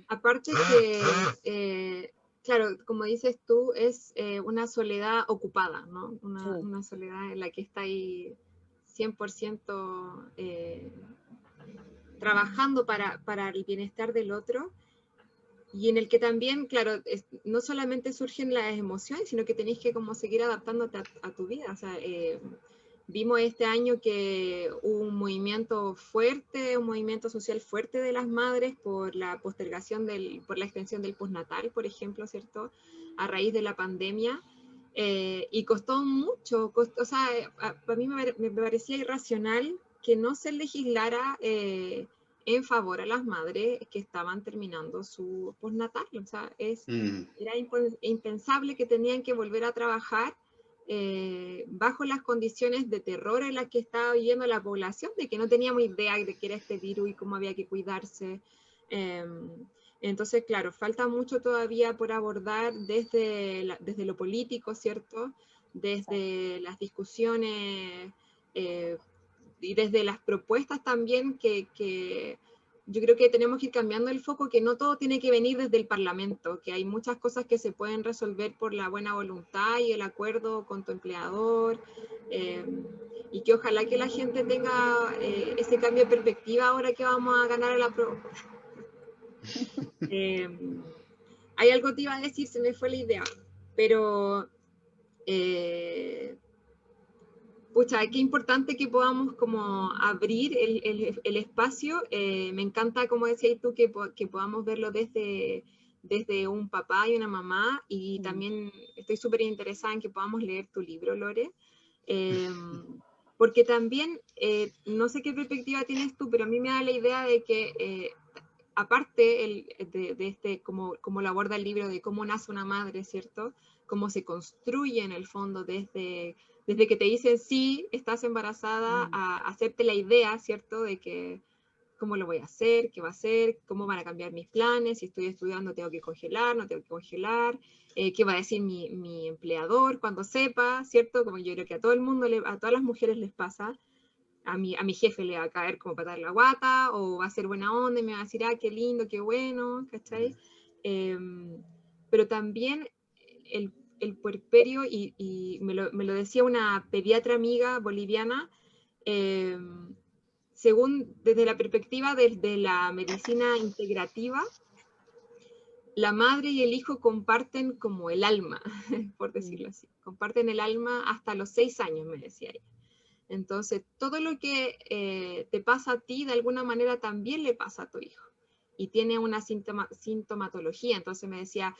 Aparte que, claro, como dices tú, es una soledad ocupada, ¿no? Sí, Una soledad en la que está ahí 100% trabajando para el bienestar del otro y en el que también, claro, no solamente surgen las emociones, sino que tenéis que como seguir adaptándote a tu vida. O sea, vimos este año que hubo un movimiento fuerte, un movimiento social fuerte de las madres por la postergación por la extensión del postnatal, por ejemplo, ¿cierto? A raíz de la pandemia. Y costó mucho, o sea, a mí me parecía irracional que no se legislara en favor a las madres que estaban terminando su postnatal. O sea, era impensable que tenían que volver a trabajar bajo las condiciones de terror en las que estaba viviendo la población, de que no teníamos idea de qué era este virus y cómo había que cuidarse. Entonces, claro, falta mucho todavía por abordar desde lo político, ¿cierto? Desde las discusiones y desde las propuestas también que yo creo que tenemos que ir cambiando el foco, que no todo tiene que venir desde el Parlamento, que hay muchas cosas que se pueden resolver por la buena voluntad y el acuerdo con tu empleador, y que ojalá que la gente tenga ese cambio de perspectiva ahora que vamos a ganar la prueba. Hay algo que te iba a decir, se me fue la idea, pero pucha, qué importante que podamos como abrir el espacio. Me encanta, como decías tú, que podamos verlo desde un papá y una mamá, y también estoy súper interesada en que podamos leer tu libro, Lore, porque también, no sé qué perspectiva tienes tú, pero a mí me da la idea de que aparte de este, como lo aborda el libro, de cómo nace una madre, ¿cierto? Cómo se construye en el fondo desde que te dicen sí, estás embarazada, a hacerte la idea, ¿cierto? De que cómo lo voy a hacer, qué va a hacer, cómo van a cambiar mis planes, si estoy estudiando tengo que congelar, no tengo que congelar, qué va a decir mi empleador cuando sepa, ¿cierto? Como yo creo que a todo el mundo, a todas las mujeres les pasa. A mi jefe le va a caer como patar la guata, o va a ser buena onda y me va a decir, ah, qué lindo, qué bueno, ¿cachai? Pero también el puerperio, y me lo decía una pediatra amiga boliviana, según desde la perspectiva de la medicina integrativa, la madre y el hijo comparten como el alma, por decirlo así, comparten el alma hasta los 6 años, me decía ella. Entonces, todo lo que te pasa a ti, de alguna manera también le pasa a tu hijo. Y tiene una sintomatología. Entonces me decía,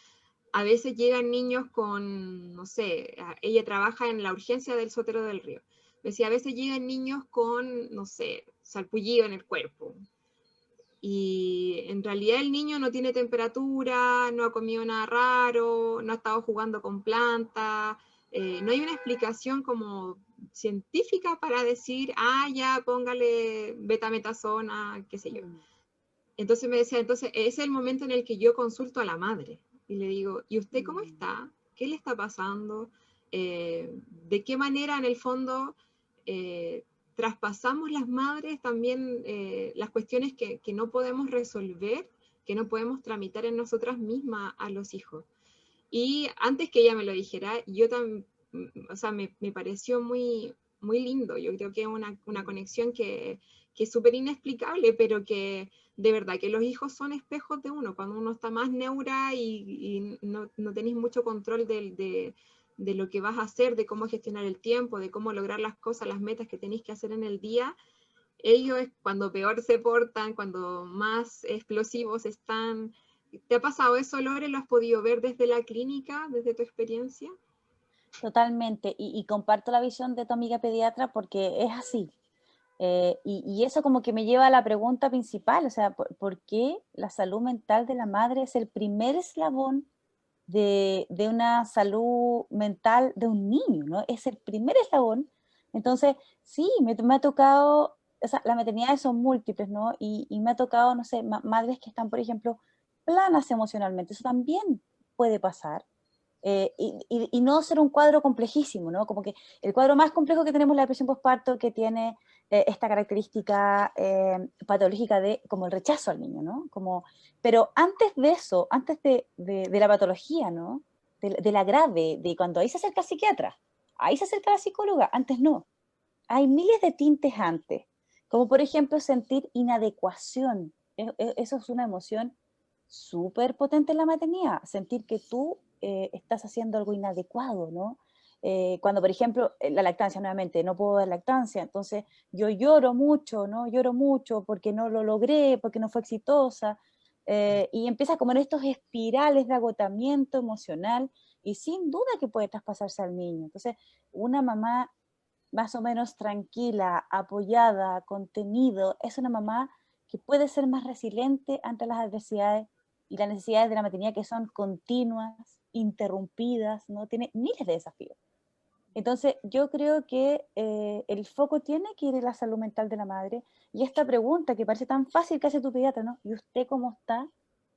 a veces llegan niños con, no sé, ella trabaja en la urgencia del Sotero del Río. Me decía, a veces llegan niños con, no sé, salpullido en el cuerpo. Y en realidad el niño no tiene temperatura, no ha comido nada raro, no ha estado jugando con plantas, no hay una explicación como científica para decir, ah, ya, póngale betametasona, qué sé yo. Entonces me decía, entonces ese es el momento en el que yo consulto a la madre y le digo, ¿y usted cómo está? ¿Qué le está pasando? ¿De qué manera en el fondo traspasamos las madres también las cuestiones que no podemos resolver, que no podemos tramitar en nosotras mismas a los hijos? Y antes que ella me lo dijera, yo también, o sea, me pareció muy, muy lindo. Yo creo que es una conexión que es súper inexplicable, pero que de verdad que los hijos son espejos de uno. Cuando uno está más neura y no tenéis mucho control de lo que vas a hacer, de cómo gestionar el tiempo, de cómo lograr las cosas, las metas que tenéis que hacer en el día, ellos es cuando peor se portan, cuando más explosivos están. ¿Te ha pasado eso, Lore? ¿Lo has podido ver desde la clínica, desde tu experiencia? Totalmente, y comparto la visión de tu amiga pediatra porque es así. Y eso como que me lleva a la pregunta principal, o sea, ¿por qué la salud mental de la madre es el primer eslabón de una salud mental de un niño, ¿no? Es el primer eslabón. Entonces, sí, me ha tocado, o sea, las maternidades son múltiples, ¿no? Y me ha tocado, no sé, madres que están, por ejemplo, planas emocionalmente, eso también puede pasar. Y no ser un cuadro complejísimo, ¿no? Como que el cuadro más complejo que tenemos es la depresión postparto, que tiene esta característica patológica de como el rechazo al niño, ¿no? Como, pero antes de eso, antes de la patología, ¿no? De la grave, de cuando ahí se acerca el psiquiatra, ahí se acerca la psicóloga, antes no. Hay miles de tintes antes, como por ejemplo sentir inadecuación. Eso es una emoción súper potente en la maternidad, sentir que tú estás haciendo algo inadecuado, ¿no? Cuando, por ejemplo, la lactancia, nuevamente, no puedo dar lactancia, entonces yo lloro mucho, ¿no? Lloro mucho porque no lo logré, porque no fue exitosa, y empieza como en estos espirales de agotamiento emocional, y sin duda que puede traspasarse al niño. Entonces, una mamá más o menos tranquila, apoyada, contenido, es una mamá que puede ser más resiliente ante las adversidades y las necesidades de la maternidad, que son continuas, interrumpidas, ¿no? Tiene miles de desafíos. Entonces, yo creo que el foco tiene que ir en la salud mental de la madre, y esta pregunta que parece tan fácil que hace tu pediatra, ¿no? ¿Y usted cómo está?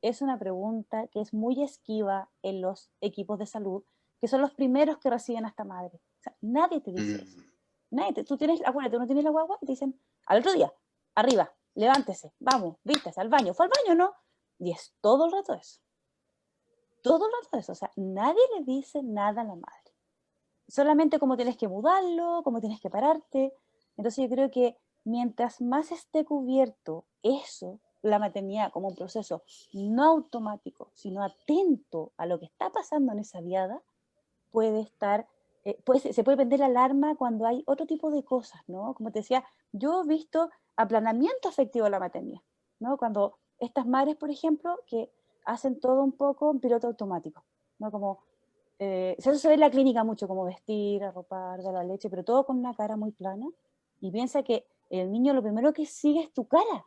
Es una pregunta que es muy esquiva en los equipos de salud, que son los primeros que reciben a esta madre. O sea, nadie te dice eso. Tú tienes, acuérdate, uno tiene la guagua y te dicen, al otro día, arriba, levántese, vamos, vístase, al baño. ¿Fue al baño, no? Y es todo el rato eso. Todo el rato eso. O sea, nadie le dice nada a la madre. Solamente cómo tienes que mudarlo, cómo tienes que pararte. Entonces yo creo que mientras más esté cubierto eso, la maternidad como un proceso no automático, sino atento a lo que está pasando en esa viada, puede estar, se puede prender la alarma cuando hay otro tipo de cosas, ¿no? Como te decía, yo he visto aplanamiento afectivo de la maternidad, ¿no? Cuando estas madres, por ejemplo, que hacen todo un poco en piloto automático, ¿no? Como, eso se ve en la clínica mucho, como vestir, arropar, dar la leche, pero todo con una cara muy plana, y piensa que el niño lo primero que sigue es tu cara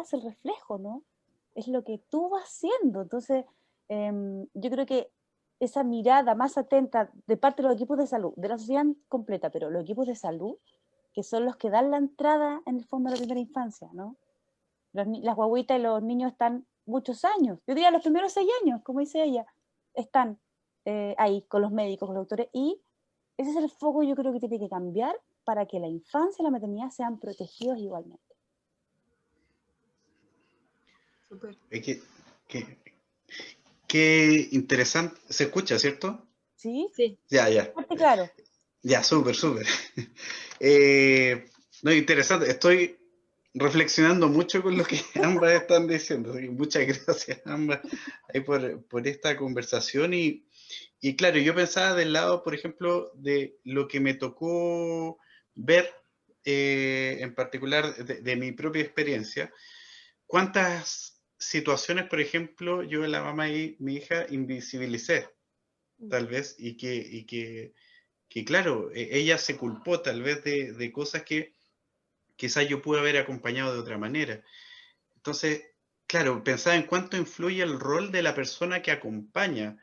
es el reflejo, ¿no? Es lo que tú vas haciendo. Entonces, yo creo que esa mirada más atenta de parte de los equipos de salud, de la sociedad completa, pero los equipos de salud, que son los que dan la entrada en el fondo a la primera infancia, ¿no? Las guaguitas y los niños están muchos años, yo diría los primeros 6 años, como dice ella, están ahí con los médicos, con los doctores, y ese es el foco, yo creo que tiene que cambiar para que la infancia y la maternidad sean protegidos igualmente. Súper. Qué, qué interesante. ¿Se escucha, cierto? ¿Sí? Sí. Ya, ya. Claro. Ya, súper, súper. No, interesante. Estoy reflexionando mucho con lo que ambas están diciendo. Así que muchas gracias ambas ahí por esta conversación. Y claro, yo pensaba del lado, por ejemplo, de lo que me tocó ver, en particular de mi propia experiencia. ¿Cuántas situaciones, por ejemplo, yo, la mamá y mi hija invisibilicé, tal vez, que claro, ella se culpó tal vez de cosas que quizás yo pude haber acompañado de otra manera. Entonces, claro, pensaba en cuánto influye el rol de la persona que acompaña,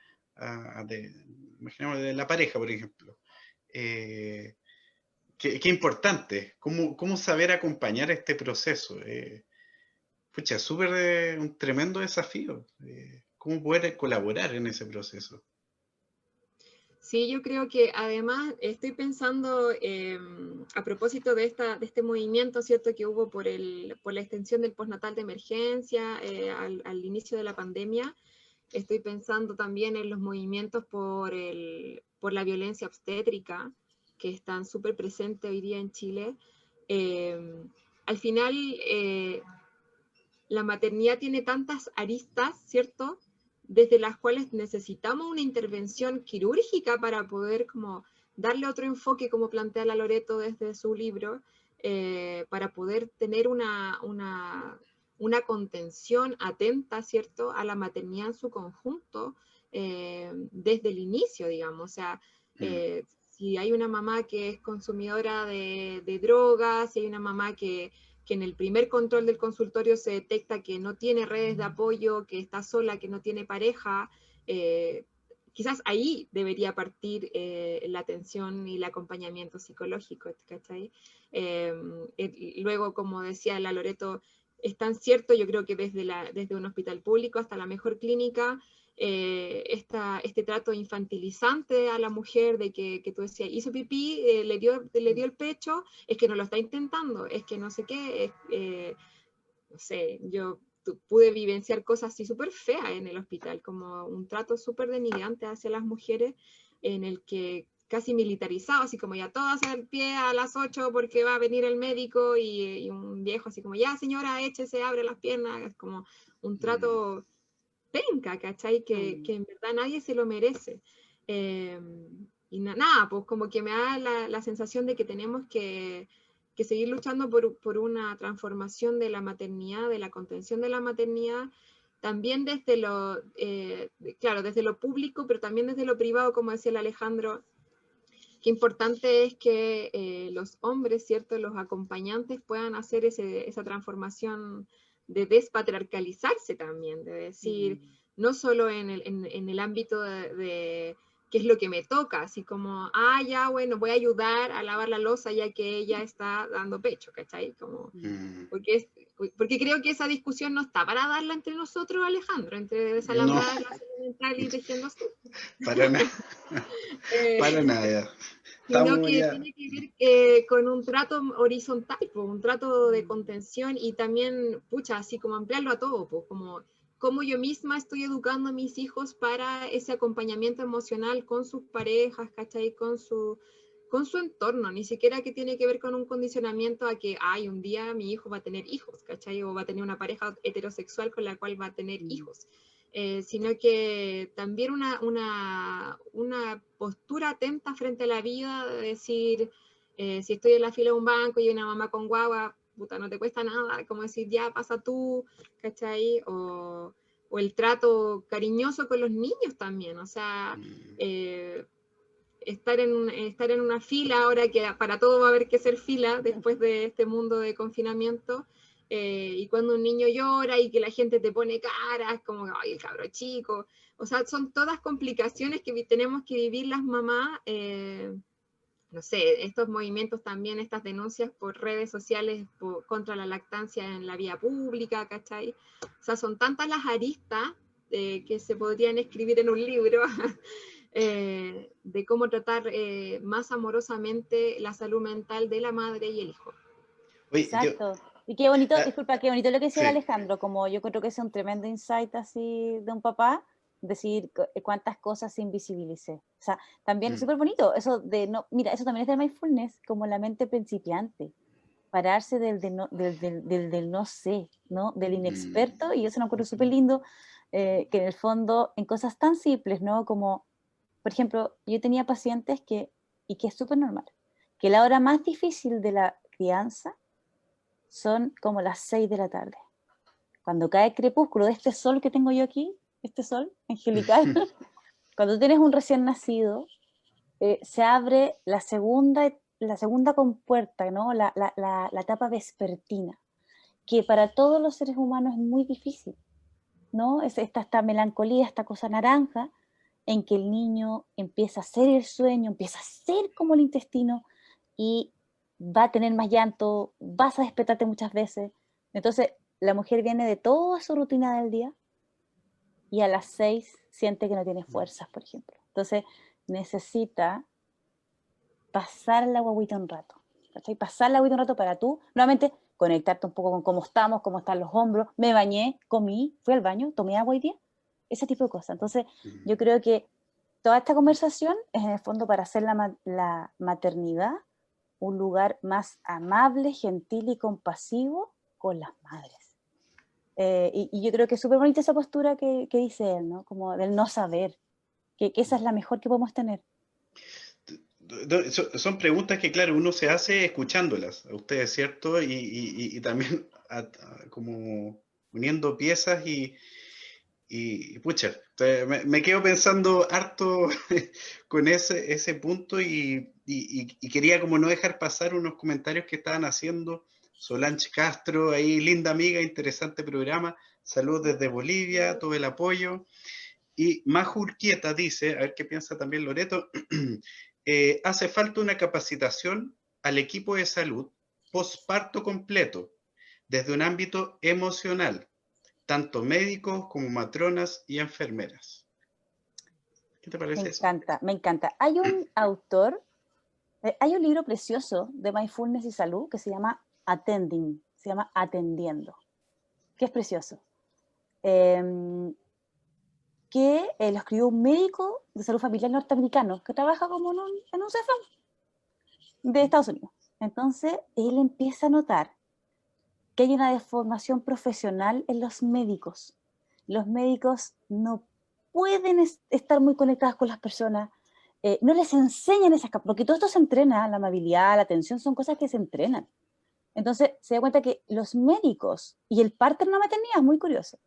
imaginemos de la pareja, por ejemplo. Eh, qué importante, cómo saber acompañar este proceso. Pucha, súper, un tremendo desafío. ¿Cómo poder colaborar en ese proceso? Sí, yo creo que además estoy pensando a propósito de este movimiento, ¿cierto?, que hubo por la extensión del postnatal de emergencia al inicio de la pandemia. Estoy pensando también en los movimientos por la violencia obstétrica, que están súper presentes hoy día en Chile. Al final, la maternidad tiene tantas aristas, ¿cierto?, desde las cuales necesitamos una intervención quirúrgica para poder como darle otro enfoque, como plantea la Loreto desde su libro, para poder tener una contención atenta, ¿cierto?, a la maternidad en su conjunto, desde el inicio, digamos. O sea, si hay una mamá que es consumidora de drogas, si hay una mamá que en el primer control del consultorio se detecta que no tiene redes de apoyo, que está sola, que no tiene pareja, quizás ahí debería partir la atención y el acompañamiento psicológico, ¿cachai? Luego, como decía la Loreto, es tan cierto, yo creo que desde un hospital público hasta la mejor clínica, este trato infantilizante a la mujer de que tú decías, hizo pipí, le dio el pecho, es que no lo está intentando, es que no sé qué, no sé, yo pude vivenciar cosas así súper feas en el hospital, como un trato súper denigrante hacia las mujeres, en el que casi militarizado, así como ya todas al pie a las 8 porque va a venir el médico, y un viejo así como, ya señora, échese, abre las piernas, es como un trato penca, ¿cachai? Que en verdad nadie se lo merece. nada, pues como que me da la sensación de que tenemos que seguir luchando por una transformación de la maternidad, de la contención de la maternidad, también desde claro, desde lo público, pero también desde lo privado, como decía el Alejandro. Qué importante es que los hombres, ¿cierto?, los acompañantes puedan hacer esa transformación de despatriarcalizarse también, de decir, no solo en el ámbito de qué es lo que me toca, así como, ya, bueno, voy a ayudar a lavar la loza ya que ella está dando pecho, ¿cachai? Como, porque creo que esa discusión no está para darla entre nosotros, Alejandro, entre desalambrar la salud mental y tejiendo azul. Para nada. Para nada. Sino que tiene que ver con un trato horizontal, un trato de contención y también, pucha, así como ampliarlo a todo, como yo misma estoy educando a mis hijos para ese acompañamiento emocional con sus parejas, ¿cachai? Con su entorno, ni siquiera que tiene que ver con un condicionamiento a que, un día mi hijo va a tener hijos, ¿cachai? O va a tener una pareja heterosexual con la cual va a tener hijos. Sino que también una postura atenta frente a la vida, de decir, si estoy en la fila de un banco y hay una mamá con guagua, puta, no te cuesta nada, como decir, ya pasa tú, ¿cachai? O el trato cariñoso con los niños también, o sea, estar en una fila, ahora que para todo va a haber que ser fila después de este mundo de confinamiento, y cuando un niño llora y que la gente te pone caras, como, ay, el cabro chico, o sea, son todas complicaciones que tenemos que vivir las mamás, no sé, estos movimientos también, estas denuncias por redes sociales contra la lactancia en la vía pública, ¿cachai? O sea, son tantas las aristas que se podrían escribir en un libro, de cómo tratar más amorosamente la salud mental de la madre y el hijo. Oye, Exacto. Y qué bonito, disculpa, qué bonito lo que decía sí. Alejandro, como yo creo que es un tremendo insight así de un papá, decir cuántas cosas se invisibilicé. O sea, también es súper bonito eso de no, mira, eso también es de mindfulness, como la mente principiante, pararse del no sé, ¿no? Del inexperto, y eso me acuerdo súper lindo, que en el fondo, en cosas tan simples, ¿no? Como, por ejemplo, yo tenía pacientes y que es súper normal, que la hora más difícil de la crianza son como las 6 de la tarde. Cuando cae el crepúsculo de este sol que tengo yo aquí, este sol angelical, cuando tienes un recién nacido, se abre la segunda compuerta, ¿no? La etapa vespertina, que para todos los seres humanos es muy difícil, ¿no? Es esta melancolía, esta cosa naranja, en que el niño empieza a hacer el sueño, empieza a ser como el intestino y va a tener más llanto, vas a despertarte muchas veces. Entonces, la mujer viene de toda su rutina del día y a las 6 siente que no tiene fuerzas, por ejemplo. Entonces, necesita pasar la guagüita un rato, ¿cachai? Pasar la guagüita un rato para tú, nuevamente, conectarte un poco con cómo estamos, cómo están los hombros, me bañé, comí, fui al baño, tomé agua hoy día, ese tipo de cosas. Entonces, yo creo que toda esta conversación es en el fondo para hacer la maternidad un lugar más amable, gentil y compasivo con las madres. Y yo creo que es súper bonita esa postura que dice él, ¿no? Como del no saber, que esa es la mejor que podemos tener. Son preguntas que, claro, uno se hace escuchándolas a ustedes, ¿cierto? Y también como uniendo piezas y pucha, me quedo pensando harto con ese punto y quería como no dejar pasar unos comentarios que estaban haciendo. Solange Castro, ahí, linda amiga, interesante programa. Saludos desde Bolivia, todo el apoyo. Y Maju Urquieta dice, a ver qué piensa también Loreto, hace falta una capacitación al equipo de salud posparto completo, desde un ámbito emocional, tanto médicos como matronas y enfermeras. ¿Qué te parece eso? Me encanta. Hay un autor, hay un libro precioso de mindfulness y salud que se llama Attending, se llama Atendiendo, que es precioso. Que lo escribió un médico de salud familiar norteamericano que trabaja como en un CFM de Estados Unidos. Entonces, él empieza a notar que hay una deformación profesional en los médicos. Los médicos no pueden estar muy conectados con las personas, no les enseñan esas cosas, porque todo esto se entrena, la amabilidad, la atención, son cosas que se entrenan. Entonces se da cuenta que los médicos, y el parto en la maternidad es muy curioso,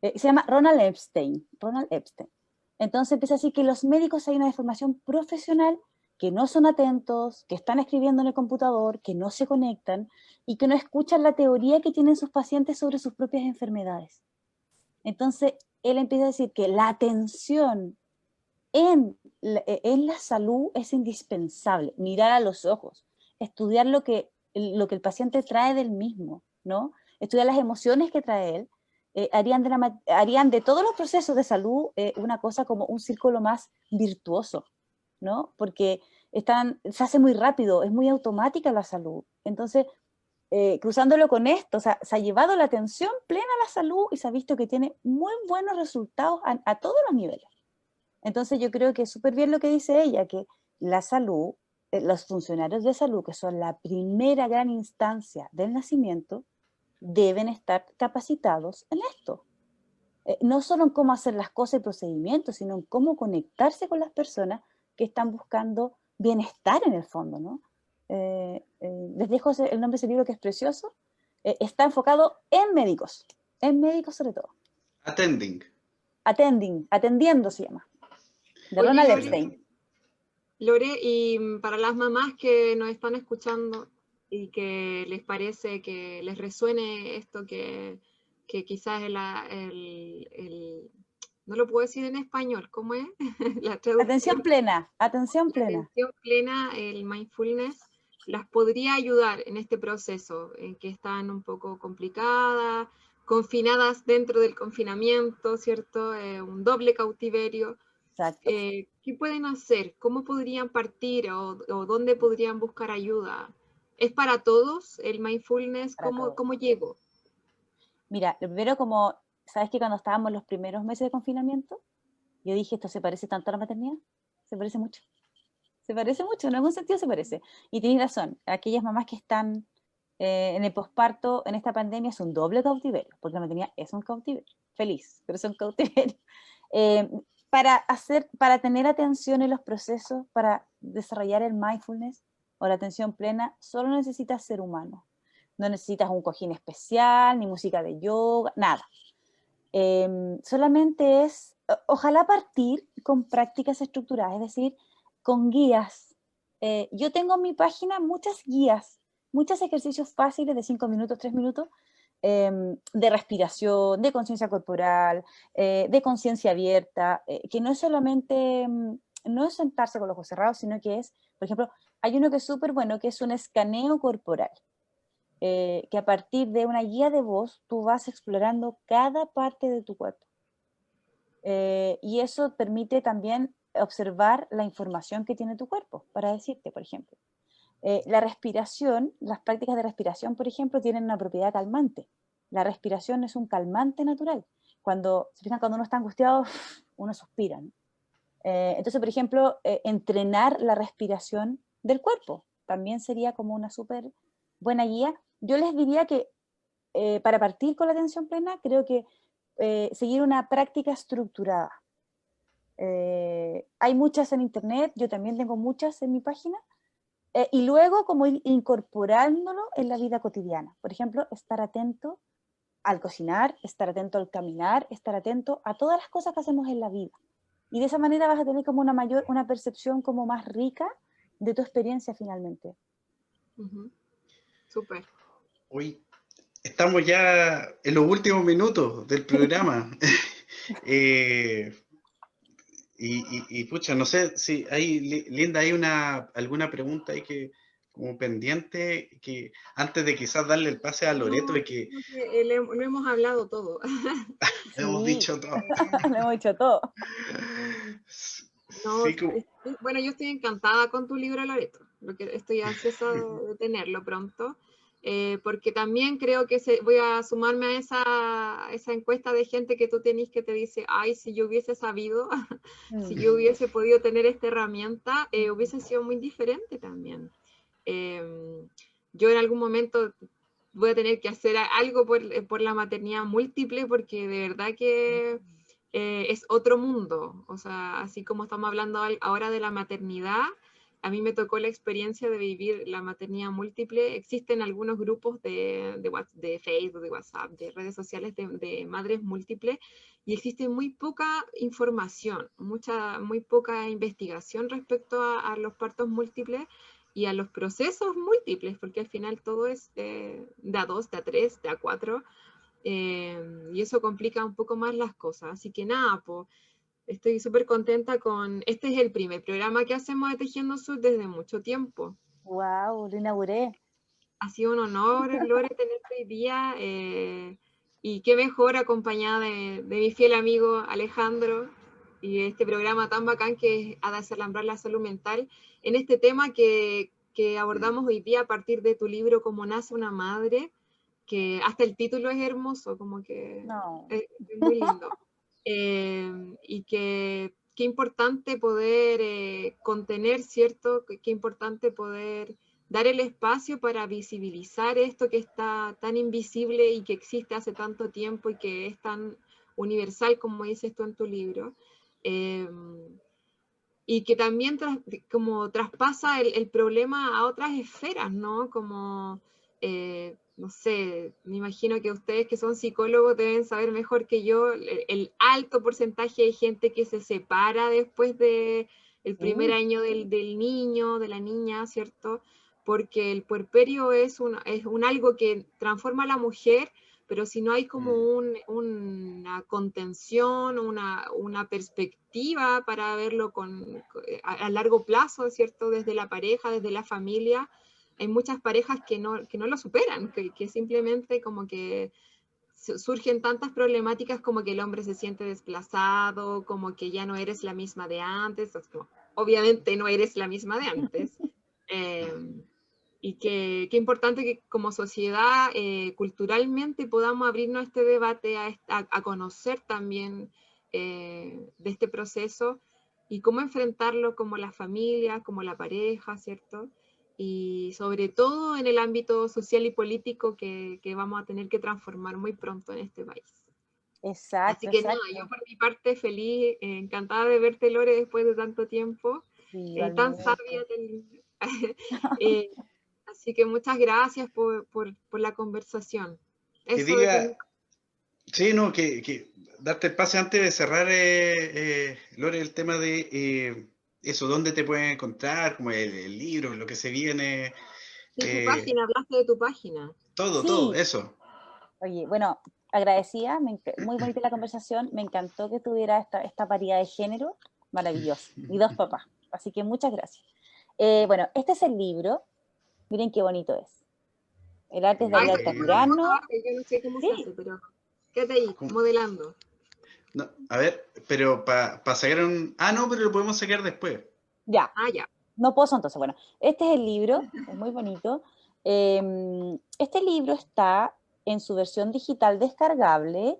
se llama Ronald Epstein. Entonces empieza a decir que los médicos hay una deformación profesional, que no son atentos, que están escribiendo en el computador, que no se conectan y que no escuchan la teoría que tienen sus pacientes sobre sus propias enfermedades. Entonces él empieza a decir que la atención en la salud es indispensable, mirar a los ojos, estudiar lo que el paciente trae del mismo, ¿no? Estudiar las emociones que trae él, harían de todos los procesos de salud una cosa como un círculo más virtuoso, ¿no? Porque se hace muy rápido, es muy automática la salud. Entonces, cruzándolo con esto, o sea, se ha llevado la atención plena a la salud y se ha visto que tiene muy buenos resultados a todos los niveles. Entonces yo creo que es súper bien lo que dice ella, que la salud, los funcionarios de salud, que son la primera gran instancia del nacimiento, deben estar capacitados en esto. No solo en cómo hacer las cosas y procedimientos, sino en cómo conectarse con las personas que están buscando bienestar en el fondo, ¿no? Les dejo el nombre de ese libro que es precioso. Está enfocado en médicos sobre todo. Atendiendo se llama. De Oye, Ronald Epstein. Lore, y para las mamás que nos están escuchando y que les parece que les resuene esto que quizás no lo puedo decir en español, ¿cómo es? La traducción. Atención plena. Atención plena, el mindfulness, las podría ayudar en este proceso, en que están un poco complicadas, confinadas dentro del confinamiento, ¿cierto? Un doble cautiverio. Exacto. ¿Qué pueden hacer? ¿Cómo podrían partir o dónde podrían buscar ayuda? ¿Es para todos el mindfulness? ¿Cómo llego? Mira, lo primero, como, ¿sabes que cuando estábamos en los primeros meses de confinamiento, yo dije, esto se parece tanto a la maternidad? Se parece mucho. Se parece mucho, en algún sentido se parece. Y tienes razón, aquellas mamás que están en el posparto, en esta pandemia, es un doble cautiverio, porque la maternidad es un cautiverio, feliz, pero es un cautiverio. Para tener atención en los procesos, para desarrollar el mindfulness o la atención plena, solo necesitas ser humano. No necesitas un cojín especial, ni música de yoga, nada. Solamente es, ojalá partir con prácticas estructuradas, es decir, con guías. Yo tengo en mi página muchas guías, muchos ejercicios fáciles de 5 minutos, 3 minutos, de respiración, de conciencia corporal, de conciencia abierta, que no es solamente, no es sentarse con los ojos cerrados, sino que es, por ejemplo, hay uno que es súper bueno, que es un escaneo corporal, que a partir de una guía de voz, tú vas explorando cada parte de tu cuerpo. Y eso permite también observar la información que tiene tu cuerpo, para decirte, por ejemplo. La respiración, las prácticas de respiración, por ejemplo, tienen una propiedad calmante. La respiración es un calmante natural. Cuando uno está angustiado, uno suspira, ¿no? Entonces, por ejemplo, entrenar la respiración del cuerpo también sería como una súper buena guía. Yo les diría que para partir con la atención plena, creo que seguir una práctica estructurada. Hay muchas en internet, yo también tengo muchas en mi página, y luego como ir incorporándolo en la vida cotidiana. Por ejemplo, estar atento al cocinar, estar atento al caminar, estar atento a todas las cosas que hacemos en la vida. Y de esa manera vas a tener como una percepción como más rica de tu experiencia finalmente. Súper. Hoy estamos ya en los últimos minutos del programa. Y pucha, no sé si hay, Linda, hay alguna pregunta ahí que como pendiente, que antes de quizás darle el pase a Loreto, No, y que no hemos hablado todo. hemos dicho todo. Lo hemos dicho todo. No, Sí, bueno, yo estoy encantada con tu libro, Loreto, porque estoy ansiosa de tenerlo pronto, porque también creo que voy a sumarme a esa encuesta de gente que tú tenés que te dice, ay, si yo hubiese sabido, si yo hubiese podido tener esta herramienta, hubiese sido muy diferente también. Yo en algún momento voy a tener que hacer algo por la maternidad múltiple, porque de verdad que es otro mundo. O sea, así como estamos hablando ahora de la maternidad, a mí me tocó la experiencia de vivir la maternidad múltiple. Existen algunos grupos de Facebook, de WhatsApp, de redes sociales de madres múltiples, y existe muy poca información, muy poca investigación respecto a los partos múltiples y a los procesos múltiples, porque al final todo es de A2, de A3, de A4, y eso complica un poco más las cosas. Así que nada, pues estoy súper contenta con... Este es el primer programa que hacemos de Tejiendo Sur desde mucho tiempo. Wow, lo inauguré. Ha sido un honor, Lore, tenerte hoy día. Y qué mejor acompañada de mi fiel amigo Alejandro y este programa tan bacán que es A Desalambrar la Salud Mental, en este tema que abordamos hoy día a partir de tu libro Cómo nace una madre, que hasta el título es hermoso, como que No. es muy lindo. Y qué importante poder contener, ¿cierto? Qué importante poder dar el espacio para visibilizar esto que está tan invisible y que existe hace tanto tiempo y que es tan universal, como dices tú en tu libro. Y que también como traspasa el problema a otras esferas, ¿no? Como, no sé, me imagino que ustedes que son psicólogos deben saber mejor que yo el alto porcentaje de gente que se separa después de el primer año del niño, de la niña, ¿cierto? Porque el puerperio es un algo que transforma a la mujer, pero si no hay como una contención, una perspectiva para verlo a largo plazo, ¿cierto? Desde la pareja, desde la familia, hay muchas parejas que no lo superan, que simplemente como que surgen tantas problemáticas como que el hombre se siente desplazado, como que ya no eres la misma de antes, obviamente no eres la misma de antes. Y qué importante que como sociedad, culturalmente, podamos abrirnos a este debate, a conocer también de este proceso y cómo enfrentarlo como la familia, como la pareja, ¿cierto? Y sobre todo en el ámbito social y político que vamos a tener que transformar muy pronto en este país. Así Exacto, que nada, exacto. yo por mi parte feliz, encantada de verte, Lore, después de tanto tiempo, Sí, tan igualmente. sabia, eh, así que muchas gracias por la conversación. Que Eso de diga, sí, no, que darte el pase antes de cerrar, Lore, el tema de eso, dónde te pueden encontrar, como el libro, lo que se viene, sí, tu eh, página, hablaste de tu página. todo, Sí, eso. oye, bueno, agradecida, muy bonita la conversación, me encantó que tuviera esta variedad de género, maravilloso, y dos papás, así que muchas gracias. Bueno, este es el libro, miren qué bonito es. El arte es de Ahí Ariel estoy tomando una foto Altamirano. ahora, yo no sé cómo se Sí, hace, pero quédate ahí, ¿Cómo? modelando. No, a ver, pero para sacar un... Ah, no, pero lo podemos sacar después. ya, Ah, ya. no puedo, entonces, bueno, este es el libro, es muy bonito. Este libro está en su versión digital descargable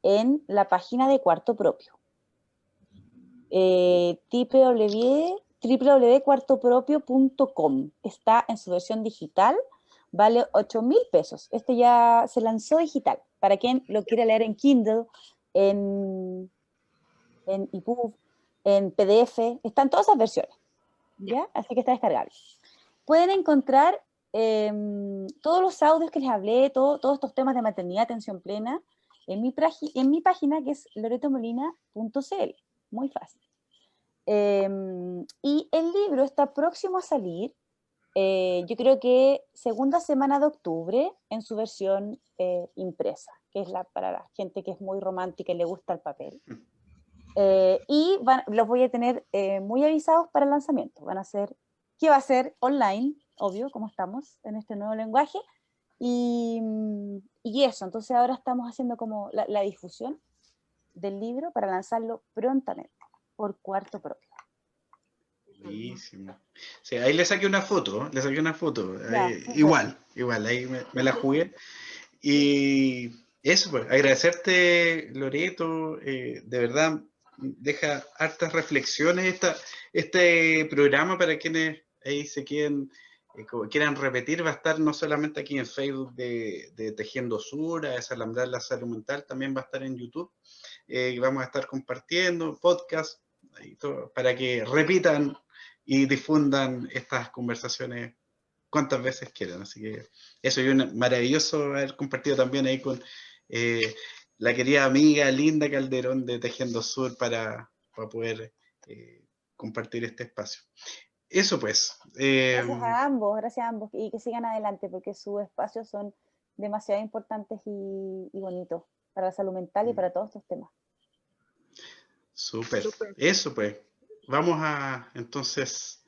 en la página de Cuarto Propio. www.cuartopropio.com. Está en su versión digital, vale 8.000 pesos. Este ya se lanzó digital. Para quien lo quiera leer en Kindle, en, en EPUB, en PDF, están todas esas versiones. Ya. ¿Ya? Así que está descargable. Pueden encontrar todos los audios que les hablé, todos estos temas de maternidad, atención plena, en mi página que es loretomolina.cl. Muy fácil. Y el libro está próximo a salir, yo creo que segunda semana de octubre, en su versión impresa, que es para la gente que es muy romántica y le gusta el papel. Y los voy a tener muy avisados para el lanzamiento. Que va a ser online, obvio, como estamos en este nuevo lenguaje. Y eso, entonces ahora estamos haciendo como la difusión del libro para lanzarlo prontamente por Cuarto Propio. Buenísimo. Sí, ahí le saqué una foto, le saqué una foto. Ya, súper. Igual, ahí me la jugué. Y eso, pues, agradecerte, Loreto, de verdad, deja hartas reflexiones este programa para quienes ahí se queden como quieran repetir, va a estar no solamente aquí en Facebook de Tejiendo Sur, a Desalambrar la Salud Mental, también va a estar en YouTube. Vamos a estar compartiendo podcast y todo, para que repitan y difundan estas conversaciones cuantas veces quieran. Así que eso, y maravilloso haber compartido también ahí con la querida amiga Linda Calderón de Tejiendo Sur para poder compartir este espacio. Eso pues. Gracias a ambos y que sigan adelante porque sus espacios son demasiado importantes y bonitos para la salud mental y para todos estos temas. Súper. Eso pues. Vamos a entonces